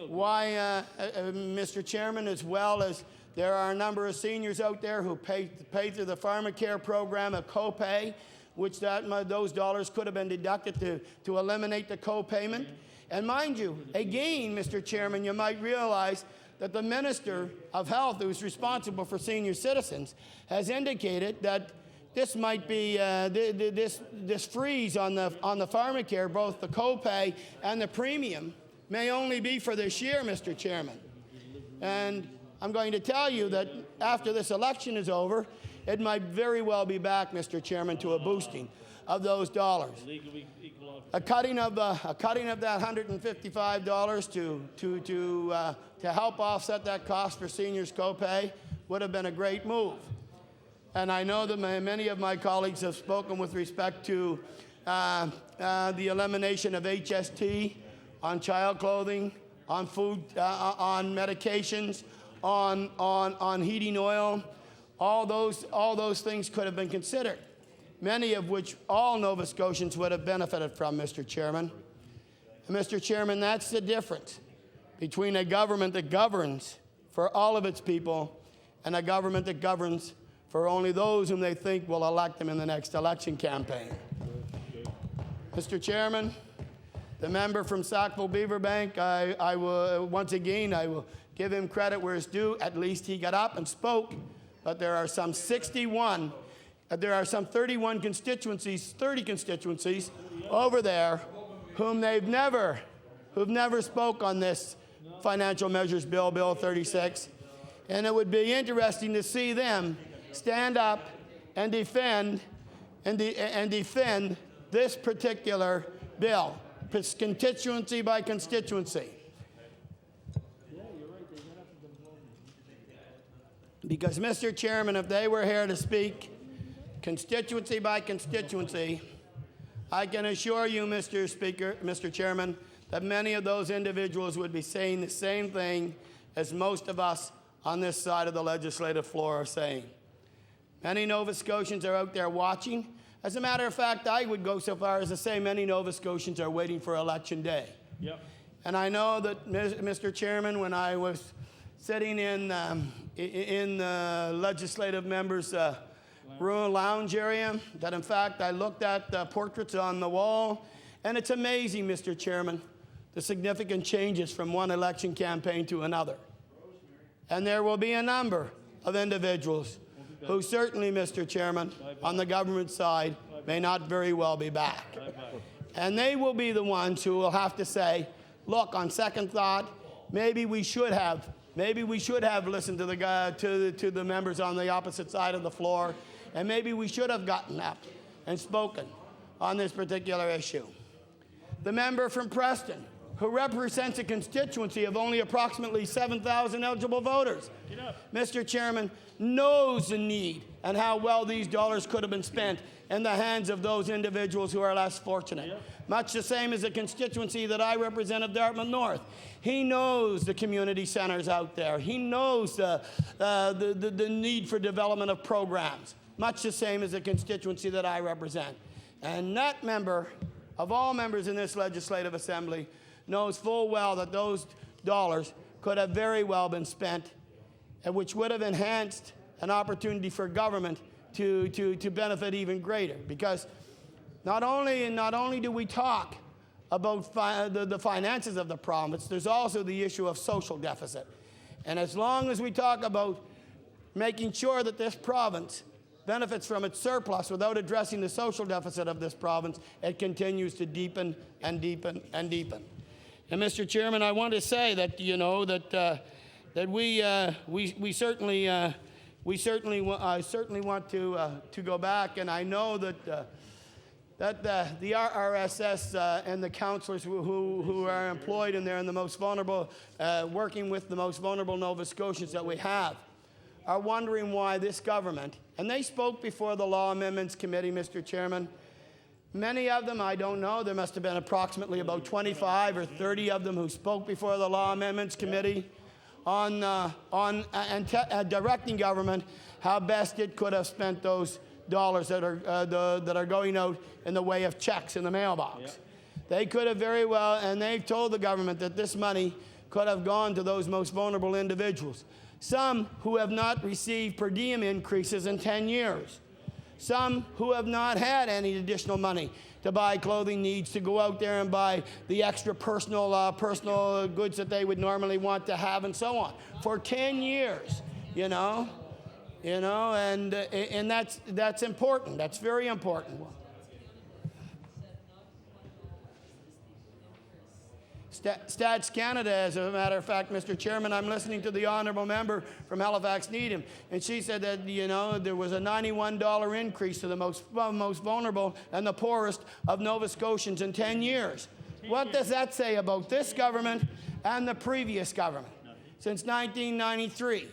Why, Mr. Chairman, as well as there are a number of seniors out there who pay through the pharmacare program a copay, which those dollars could have been deducted to eliminate the copayment. And mind you, again, Mr. Chairman, you might realize that the Minister of Health, who's responsible for senior citizens, has indicated that this might be this freeze on the pharmacare, both the copay and the premium, may only be for this year, Mr. Chairman. And I'm going to tell you that after this election is over, it might very well be back, Mr. Chairman, to a boosting of those dollars. A cutting of that $155 to help offset that cost for seniors' copay would have been a great move. And I know that many of my colleagues have spoken with respect to the elimination of HST on child clothing, on food, on medications, on heating oil. All those things could have been considered, many of which all Nova Scotians would have benefited from, Mr. Chairman. And Mr. Chairman, that's the difference between a government that governs for all of its people and a government that governs for only those whom they think will elect them in the next election campaign. Mr. Chairman, the member from Sackville-Beaverbank, I will, once again, I will give him credit where it's due. At least he got up and spoke. But there are some 31 constituencies, 30 constituencies over there who've never spoke on this financial measures bill, Bill 36. And it would be interesting to see them stand up and defend this particular bill, constituency by constituency. Because, Mr. Chairman, if they were here to speak constituency by constituency, I can assure you, Mr. Chairman, that many of those individuals would be saying the same thing as most of us on this side of the legislative floor are saying. Many Nova Scotians are out there watching. As a matter of fact, I would go so far as to say many Nova Scotians are waiting for Election Day.
Yep.
And I know that, Mr. Chairman, when I was sitting in the legislative members' room lounge area, that in fact I looked at the portraits on the wall, and it's amazing, Mr. Chairman, the significant changes from one election campaign to another. And there will be a number of individuals who certainly, Mr. Chairman, on the government side, may not very well be back. And they will be the ones who will have to say, look, on second thought, maybe we should have listened to the members on the opposite side of the floor, and maybe we should have gotten up and spoken on this particular issue. The member from Preston, who represents a constituency of only approximately 7,000 eligible voters, Mr. Chairman, knows the need and how well these dollars could have been spent in the hands of those individuals who are less fortunate. Much the same as the constituency that I represent of Dartmouth North. He knows the community centers out there. He knows the need for development of programs, much the same as the constituency that I represent. And that member, of all members in this legislative assembly, knows full well that those dollars could have very well been spent, which would have enhanced an opportunity for government to benefit even greater. Because not only do we talk about the finances of the province, there's also the issue of social deficit. And as long as we talk about making sure that this province benefits from its surplus without addressing the social deficit of this province, it continues to deepen and deepen and deepen. And Mr. Chairman, I want to say that, that we certainly I certainly want to go back, and I know that the RRSS and the counselors who are employed in there and the most vulnerable, working with the most vulnerable Nova Scotians that we have, are wondering why this government, and they spoke before the Law Amendments Committee, Mr. Chairman. Many of them, I don't know, there must have been approximately about 25 or 30 of them who spoke before the Law Amendments Committee on directing government how best it could have spent those dollars that are going out in the way of checks in the mailbox. Yep. They could have very well, and they've told the government that this money could have gone to those most vulnerable individuals. Some who have not received per diem increases in 10 years. Some who have not had any additional money to buy clothing needs, to go out there and buy the extra personal goods that they would normally want to have, and so on. For 10 years, and that's important. That's very important. Stats Canada, as a matter of fact, Mr. Chairman, I'm listening to the honourable member from Halifax Needham, and she said that, there was a $91 increase to the most vulnerable and the poorest of Nova Scotians in 10 years. What does that say about this government and the previous government since 1993?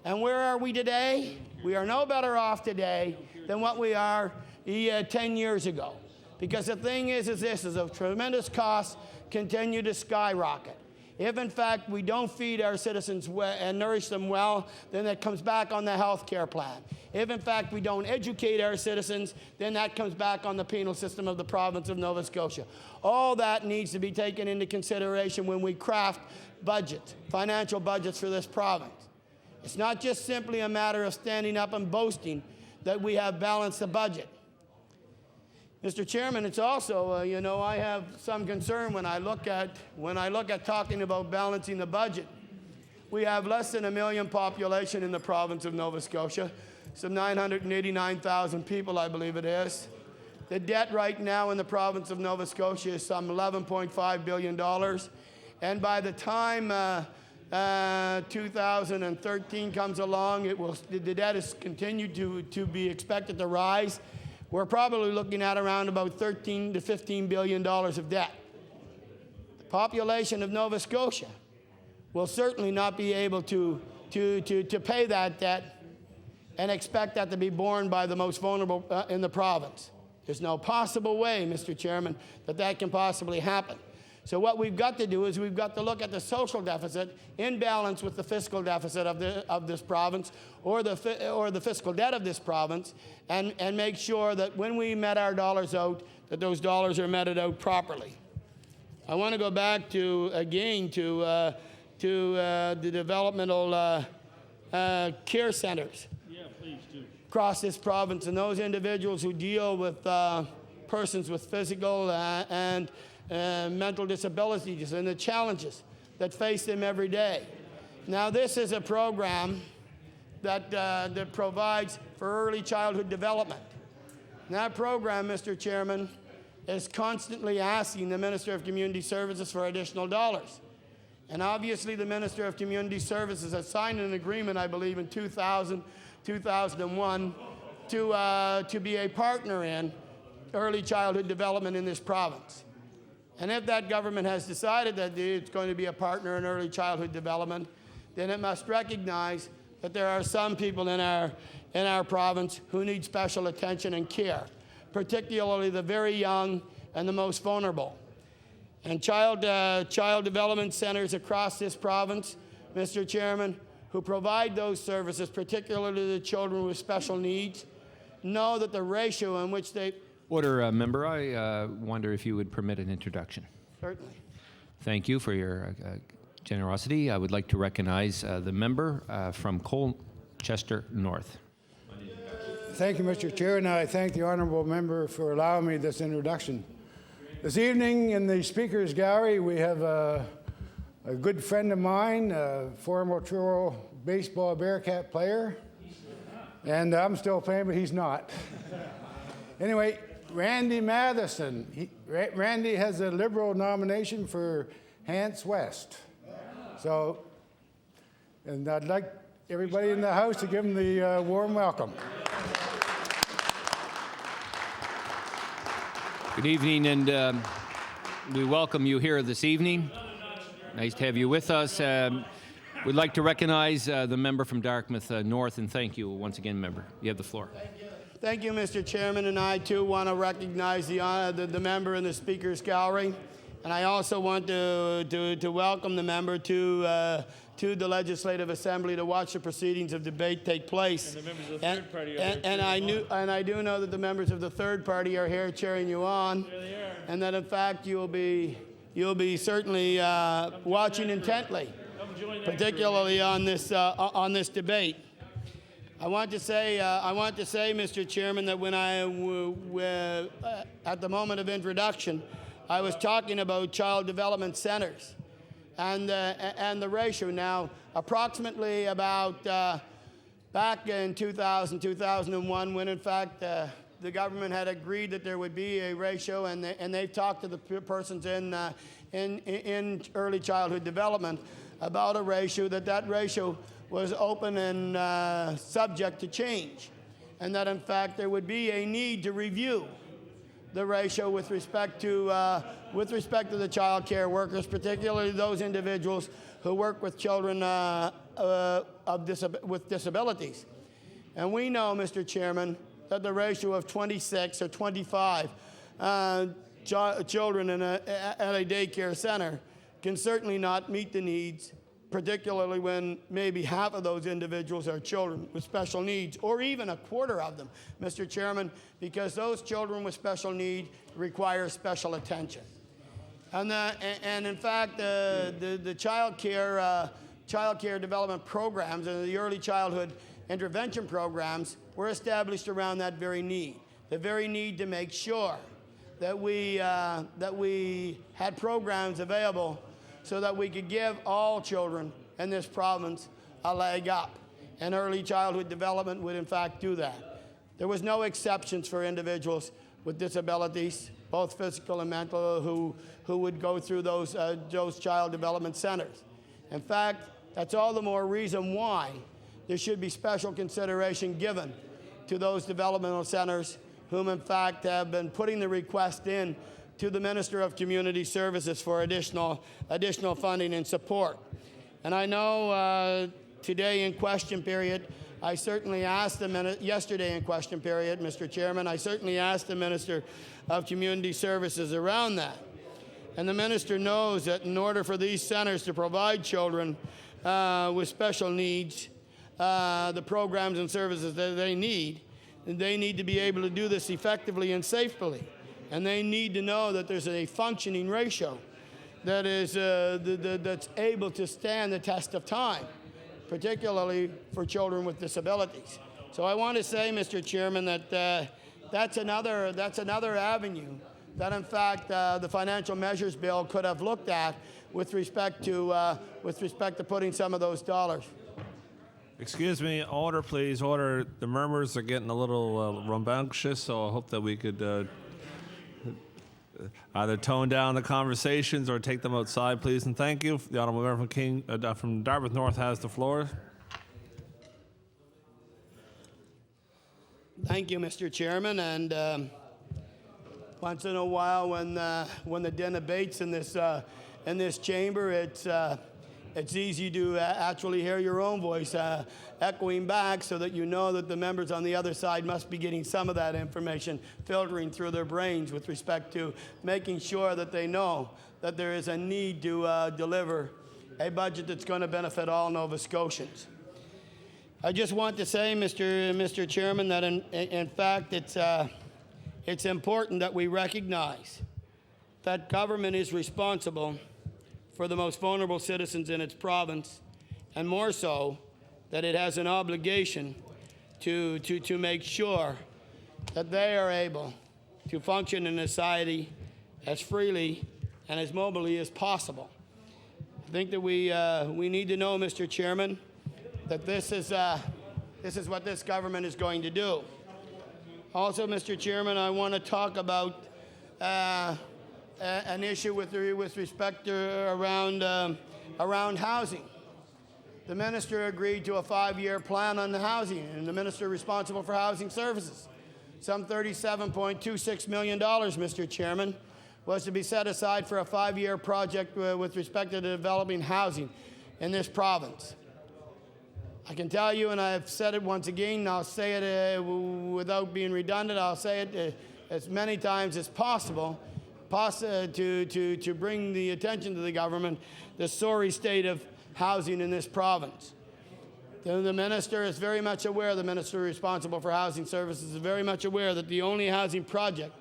And where are we today? We are no better off today than what we are 10 years ago. Because the thing is this is a tremendous cost continue to skyrocket. If, in fact, we don't feed our citizens and nourish them well, then that comes back on the health care plan. If, in fact, we don't educate our citizens, then that comes back on the penal system of the province of Nova Scotia. All that needs to be taken into consideration when we craft budgets, financial budgets for this province. It's not just simply a matter of standing up and boasting that we have balanced the budget. Mr. Chairman, it's also, I have some concern when I look at talking about balancing the budget. We have less than 1 million population in the province of Nova Scotia, some 989,000 people, I believe it is. The debt right now in the province of Nova Scotia is some $11.5 billion. And by the time 2013 comes along, the debt is continued to be expected to rise. We're probably looking at around about $13 to $15 billion of debt. The population of Nova Scotia will certainly not be able to pay that debt and expect that to be borne by the most vulnerable in the province. There's no possible way, Mr. Chairman, that can possibly happen. So what we've got to do is we've got to look at the social deficit in balance with the fiscal deficit of this province or the fiscal debt of this province and make sure that when we met our dollars out, that those dollars are meted out properly. I want to go back to the developmental care centers across this province and those individuals who deal with persons with physical and mental disabilities and the challenges that face them every day. Now, this is a program that provides for early childhood development. And that program, Mr. Chairman, is constantly asking the Minister of Community Services for additional dollars. And obviously, the Minister of Community Services has signed an agreement, I believe, in 2001 to be a partner in early childhood development in this province. And if that government has decided that it's going to be a partner in early childhood development, then it must recognize that there are some people in our province who need special attention and care, particularly the very young and the most vulnerable. And child development centers across this province, Mr. Chairman, who provide those services, particularly to the children with special needs, know that the ratio in which they...
Order, member. I wonder if you would permit an introduction.
Certainly.
Thank you for your generosity. I would like to recognize the member from Colchester North.
Thank you, Mr. Chair, and I thank the honourable member for allowing me this introduction. This evening in the Speaker's Gallery, we have a good friend of mine, a former Truro baseball Bearcat player, and I'm still playing, but he's not. Anyway, Randy Matheson. Randy has a Liberal nomination for Hants West. So, and I'd like, everybody in the House to give him the warm welcome.
Good evening, and we welcome you here this evening. Nice to have you with us. We'd like to recognize the member from Dartmouth North, and thank you once again, member. You have the floor.
Thank you, Mr. Chairman, and I too want to recognize the member in the Speaker's Gallery, and I also want to welcome the member to the Legislative Assembly to watch the proceedings of debate take place.
And the members of the third party are here.
And I do know that the members of the third party are here cheering you on,
There they are.
and that in fact you'll be certainly watching intently,
Come join that
particularly on this debate. I want to say, Mr. Chairman, that when at the moment of introduction, I was talking about child development centers and the ratio. Now, approximately about back in 2000, 2001, when in fact the government had agreed that there would be a ratio, and they've talked to the persons in early childhood development about a ratio, that ratio was open and subject to change, and that in fact there would be a need to review the ratio with respect to the child care workers, particularly those individuals who work with children with disabilities. And we know, Mr. Chairman, that the ratio of 26 or 25 children at a daycare center can certainly not meet the needs, particularly when maybe half of those individuals are children with special needs, or even a quarter of them, Mr. Chairman, because those children with special need require special attention. And in fact, the child care development programs and the early childhood intervention programs were established around that very need, the very need to make sure that we had programs available so that we could give all children in this province a leg up. And early childhood development would in fact do that. There was no exceptions for individuals with disabilities, both physical and mental, who would go through those child development centers. In fact, that's all the more reason why there should be special consideration given to those developmental centers whom in fact have been putting the request in to the Minister of Community Services for additional funding and support. And I know today in question period, I certainly asked yesterday in question period, Mr. Chairman, I certainly asked the Minister of Community Services around that. And the Minister knows that in order for these centers to provide children with special needs the programs and services that they need to be able to do this effectively and safely. And they need to know that there's a functioning ratio that is that's able to stand the test of time, particularly for children with disabilities. So I want to say, Mr. Chairman, that that's another avenue that, in fact, the Financial Measures Bill could have looked at with respect to putting some of those dollars.
Excuse me, order, please. Order. The murmurs are getting a little rambunctious, so I hope that we could either tone down the conversations or take them outside, please. And thank you. The Honourable Member from Dartmouth North has the floor.
Thank you, Mr. Chairman. And once in a while, when the din debates in this chamber, it's easy to actually hear your own voice echoing back, so that you know that the members on the other side must be getting some of that information filtering through their brains with respect to making sure that they know that there is a need to deliver a budget that's going to benefit all Nova Scotians. I just want to say, Mr. Chairman, that in fact it's important that we recognize that government is responsible for the most vulnerable citizens in its province, and more so, that it has an obligation to make sure that they are able to function in society as freely and as mobily as possible. I think that we need to know, Mr. Chairman, that this is what this government is going to do. Also, Mr. Chairman, I want to talk about an issue with respect to around housing. the minister agreed to a 5-year plan on the housing, and the minister responsible for housing services, some $37.26 million, Mr. Chairman, was to be set aside for a 5-year project with respect to developing housing in this province. I can tell you, and I've said it once again, and I'll say it without being redundant, I'll say it as many times as possible, to bring the attention to the government, the sorry state of housing in this province. The minister is very much aware, the minister responsible for housing services is very much aware that the only housing project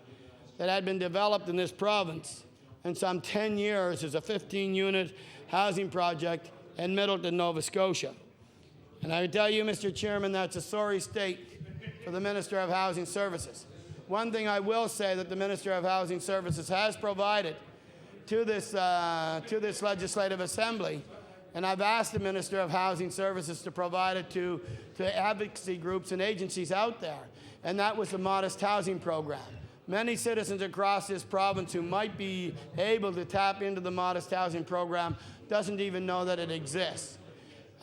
that had been developed in this province in some 10 years is a 15-unit housing project in Middleton, Nova Scotia. And I tell you, Mr. Chairman, that's a sorry state for the Minister of Housing Services. One thing I will say that the Minister of Housing Services has provided to this Legislative Assembly, and I've asked the Minister of Housing Services to provide it to advocacy groups and agencies out there, and that was the Modest Housing Program. Many citizens across this province who might be able to tap into the Modest Housing Program doesn't even know that it exists.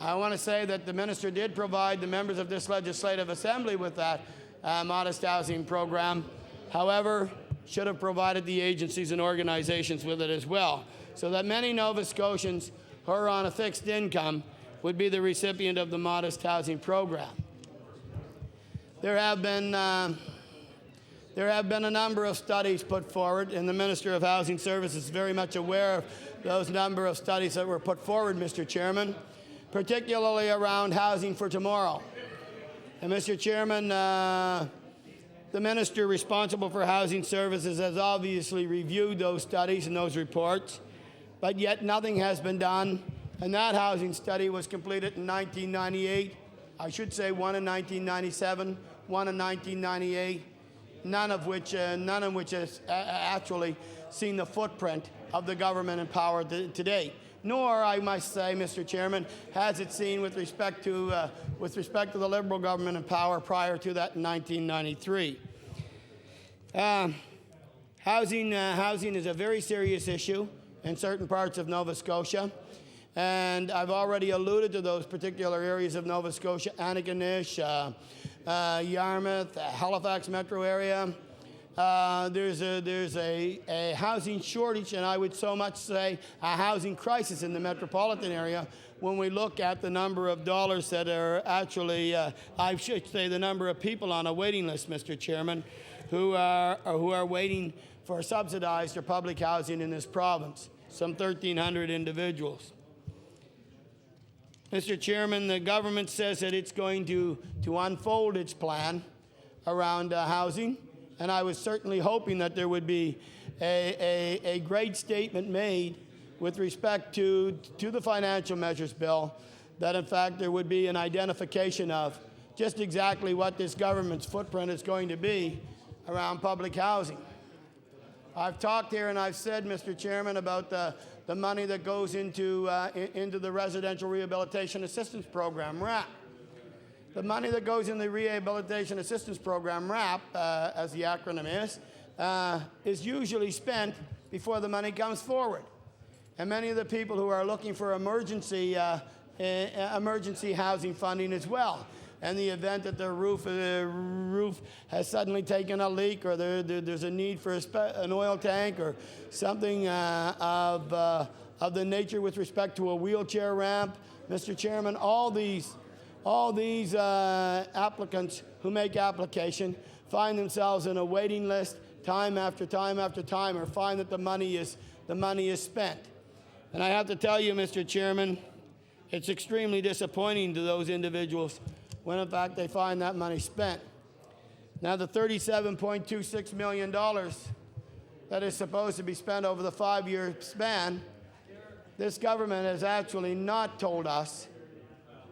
I want to say that the minister did provide the members of this Legislative Assembly with that Modest Housing Program. However, should have provided the agencies and organizations with it as well, so that many Nova Scotians who are on a fixed income would be the recipient of the Modest Housing Program. There have been a number of studies put forward, and the Minister of Housing Services is very much aware of those number of studies that were put forward, Mr. Chairman, particularly around housing for tomorrow. And Mr. Chairman, the minister responsible for housing services has obviously reviewed those studies and those reports, but yet nothing has been done. And that housing study was completed in 1998. I should say one in 1997, one in 1998, none of which has actually seen the footprint of the government in power to date. Nor, I must say, Mr. Chairman, has it seen with respect to the Liberal government in power prior to that in 1993. Housing is a very serious issue in certain parts of Nova Scotia, and I've already alluded to those particular areas of Nova Scotia: Antigonish, Yarmouth, Halifax metro area. There's a housing shortage, and I would so much say a housing crisis in the metropolitan area when we look at the number of dollars that are actually, I should say the number of people on a waiting list, Mr. Chairman, who are waiting for subsidized or public housing in this province, some 1,300 individuals. Mr. Chairman, the government says that it's going to unfold its plan around housing. And I was certainly hoping that there would be a great statement made with respect to the financial measures bill, that in fact there would be an identification of just exactly what this government's footprint is going to be around public housing. I've talked here and I've said, Mr. Chairman, about the money that goes into the Residential Rehabilitation Assistance Program, RAP. The money that goes in the Rehabilitation Assistance Program, RAP, as the acronym is usually spent before the money comes forward. And many of the people who are looking for emergency housing funding as well, in the event that their roof has suddenly taken a leak, or there's a need for an oil tank, or something of the nature with respect to a wheelchair ramp. Mr. Chairman, all these applicants who make application find themselves in a waiting list time after time after time, or find that the money is spent. And I have to tell you, Mr. Chairman, it's extremely disappointing to those individuals when in fact they find that money spent. Now, the $37.26 million that is supposed to be spent over the 5-year span, this government has actually not told us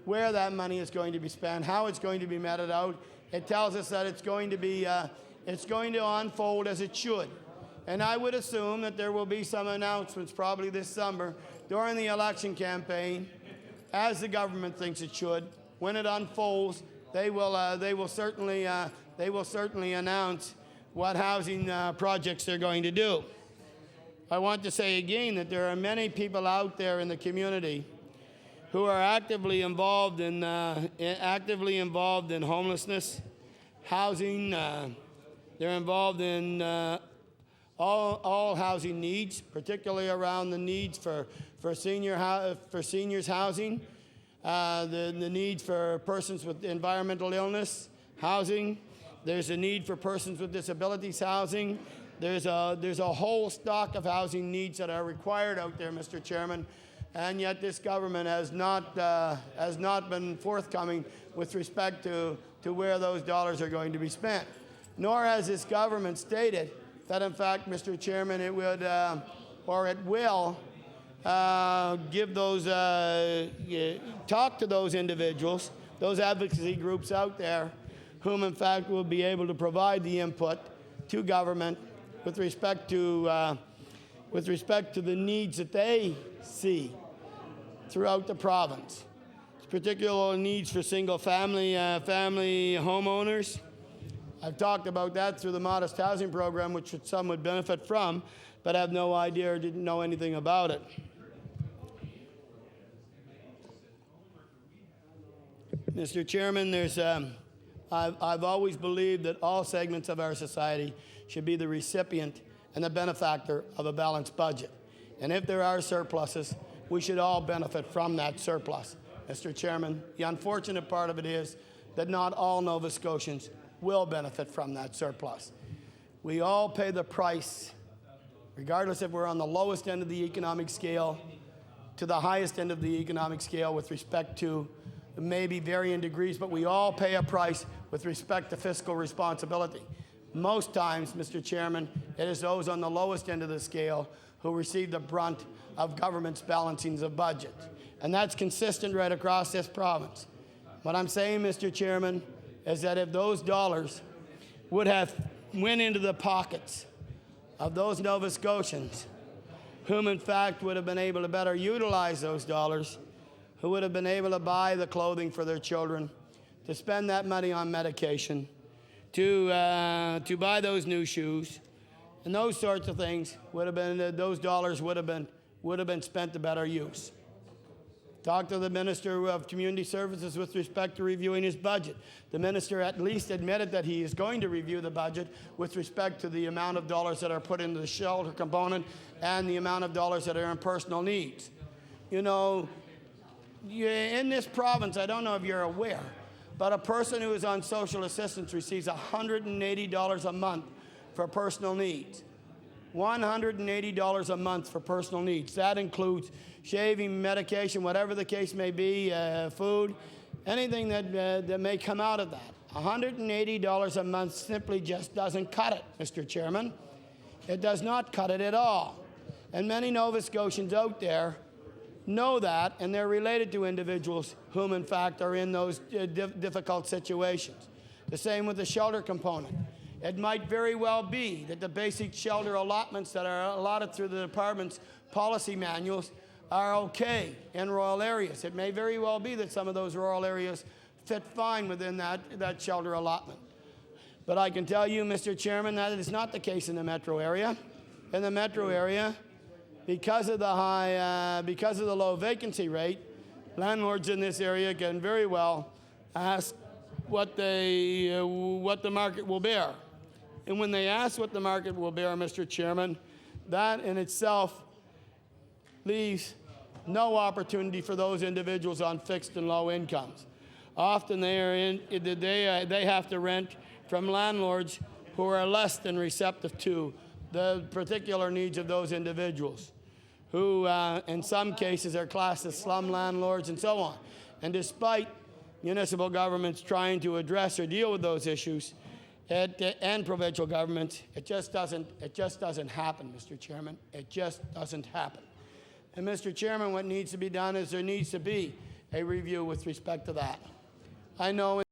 where that money is going to be spent, how it's going to be meted out. It tells us that it's going to unfold as it should. And I would assume that there will be some announcements probably this summer during the election campaign, as the government thinks it should. When it unfolds, they will certainly announce what housing projects they're going to do. I want to say again that there are many people out there in the community who are actively involved in homelessness, housing. They're involved in all housing needs, particularly around the needs for seniors housing, the needs for persons with environmental illness housing. There's a need for persons with disabilities housing. There's a whole stock of housing needs that are required out there, Mr. Chairman, and yet this government has not been forthcoming with respect to where those dollars are going to be spent. Nor has this government stated that, in fact, Mr. Chairman, it would or it will give those talk to those individuals, those advocacy groups out there, whom in fact will be able to provide the input to government with respect to the needs that they see throughout the province. Particular needs for single-family homeowners. I've talked about that through the modest housing program, which some would benefit from, but have no idea or didn't know anything about it. Mr. Chairman, I've always believed that all segments of our society should be the recipient and the benefactor of a balanced budget. And if there are surpluses, we should all benefit from that surplus. Mr. Chairman, the unfortunate part of it is that not all Nova Scotians will benefit from that surplus. We all pay the price, regardless if we're on the lowest end of the economic scale to the highest end of the economic scale with respect to maybe varying degrees, but we all pay a price with respect to fiscal responsibility. Most times, Mr. Chairman, it is those on the lowest end of the scale who receive the brunt of government's balancings of budget. And that's consistent right across this province. What I'm saying, Mr. Chairman, is that if those dollars would have went into the pockets of those Nova Scotians, whom in fact would have been able to better utilize those dollars, who would have been able to buy the clothing for their children, to spend that money on medication, to buy those new shoes, and those sorts of things would have been, those dollars would have been spent to better use. Talk to the Minister of Community Services with respect to reviewing his budget. The Minister at least admitted that he is going to review the budget with respect to the amount of dollars that are put into the shelter component and the amount of dollars that are in personal needs. You know, in this province, I don't know if you're aware, but a person who is on social assistance receives $180 a month for personal needs. $180 a month for personal needs. That includes shaving, medication, whatever the case may be, food, anything that may come out of that. $180 a month simply just doesn't cut it, Mr. Chairman. It does not cut it at all. And many Nova Scotians out there know that, and they're related to individuals whom, in fact, are in those difficult situations. The same with the shelter component. It might very well be that the basic shelter allotments that are allotted through the department's policy manuals are okay in rural areas. It may very well be that some of those rural areas fit fine within that shelter allotment. But I can tell you, Mr. Chairman, that is not the case in the metro area. In the metro area, because of the low vacancy rate, landlords in this area can very well ask what the market will bear. And when they ask what the market will bear, Mr. Chairman, that in itself leaves no opportunity for those individuals on fixed and low incomes. Often they have to rent from landlords who are less than receptive to the particular needs of those individuals, who in some cases are classed as slum landlords and so on. And despite municipal governments trying to address or deal with those issues, and provincial governments, it just doesn't happen, Mr. Chairman. It just doesn't happen. And Mr. Chairman, what needs to be done is there needs to be a review with respect to that. I know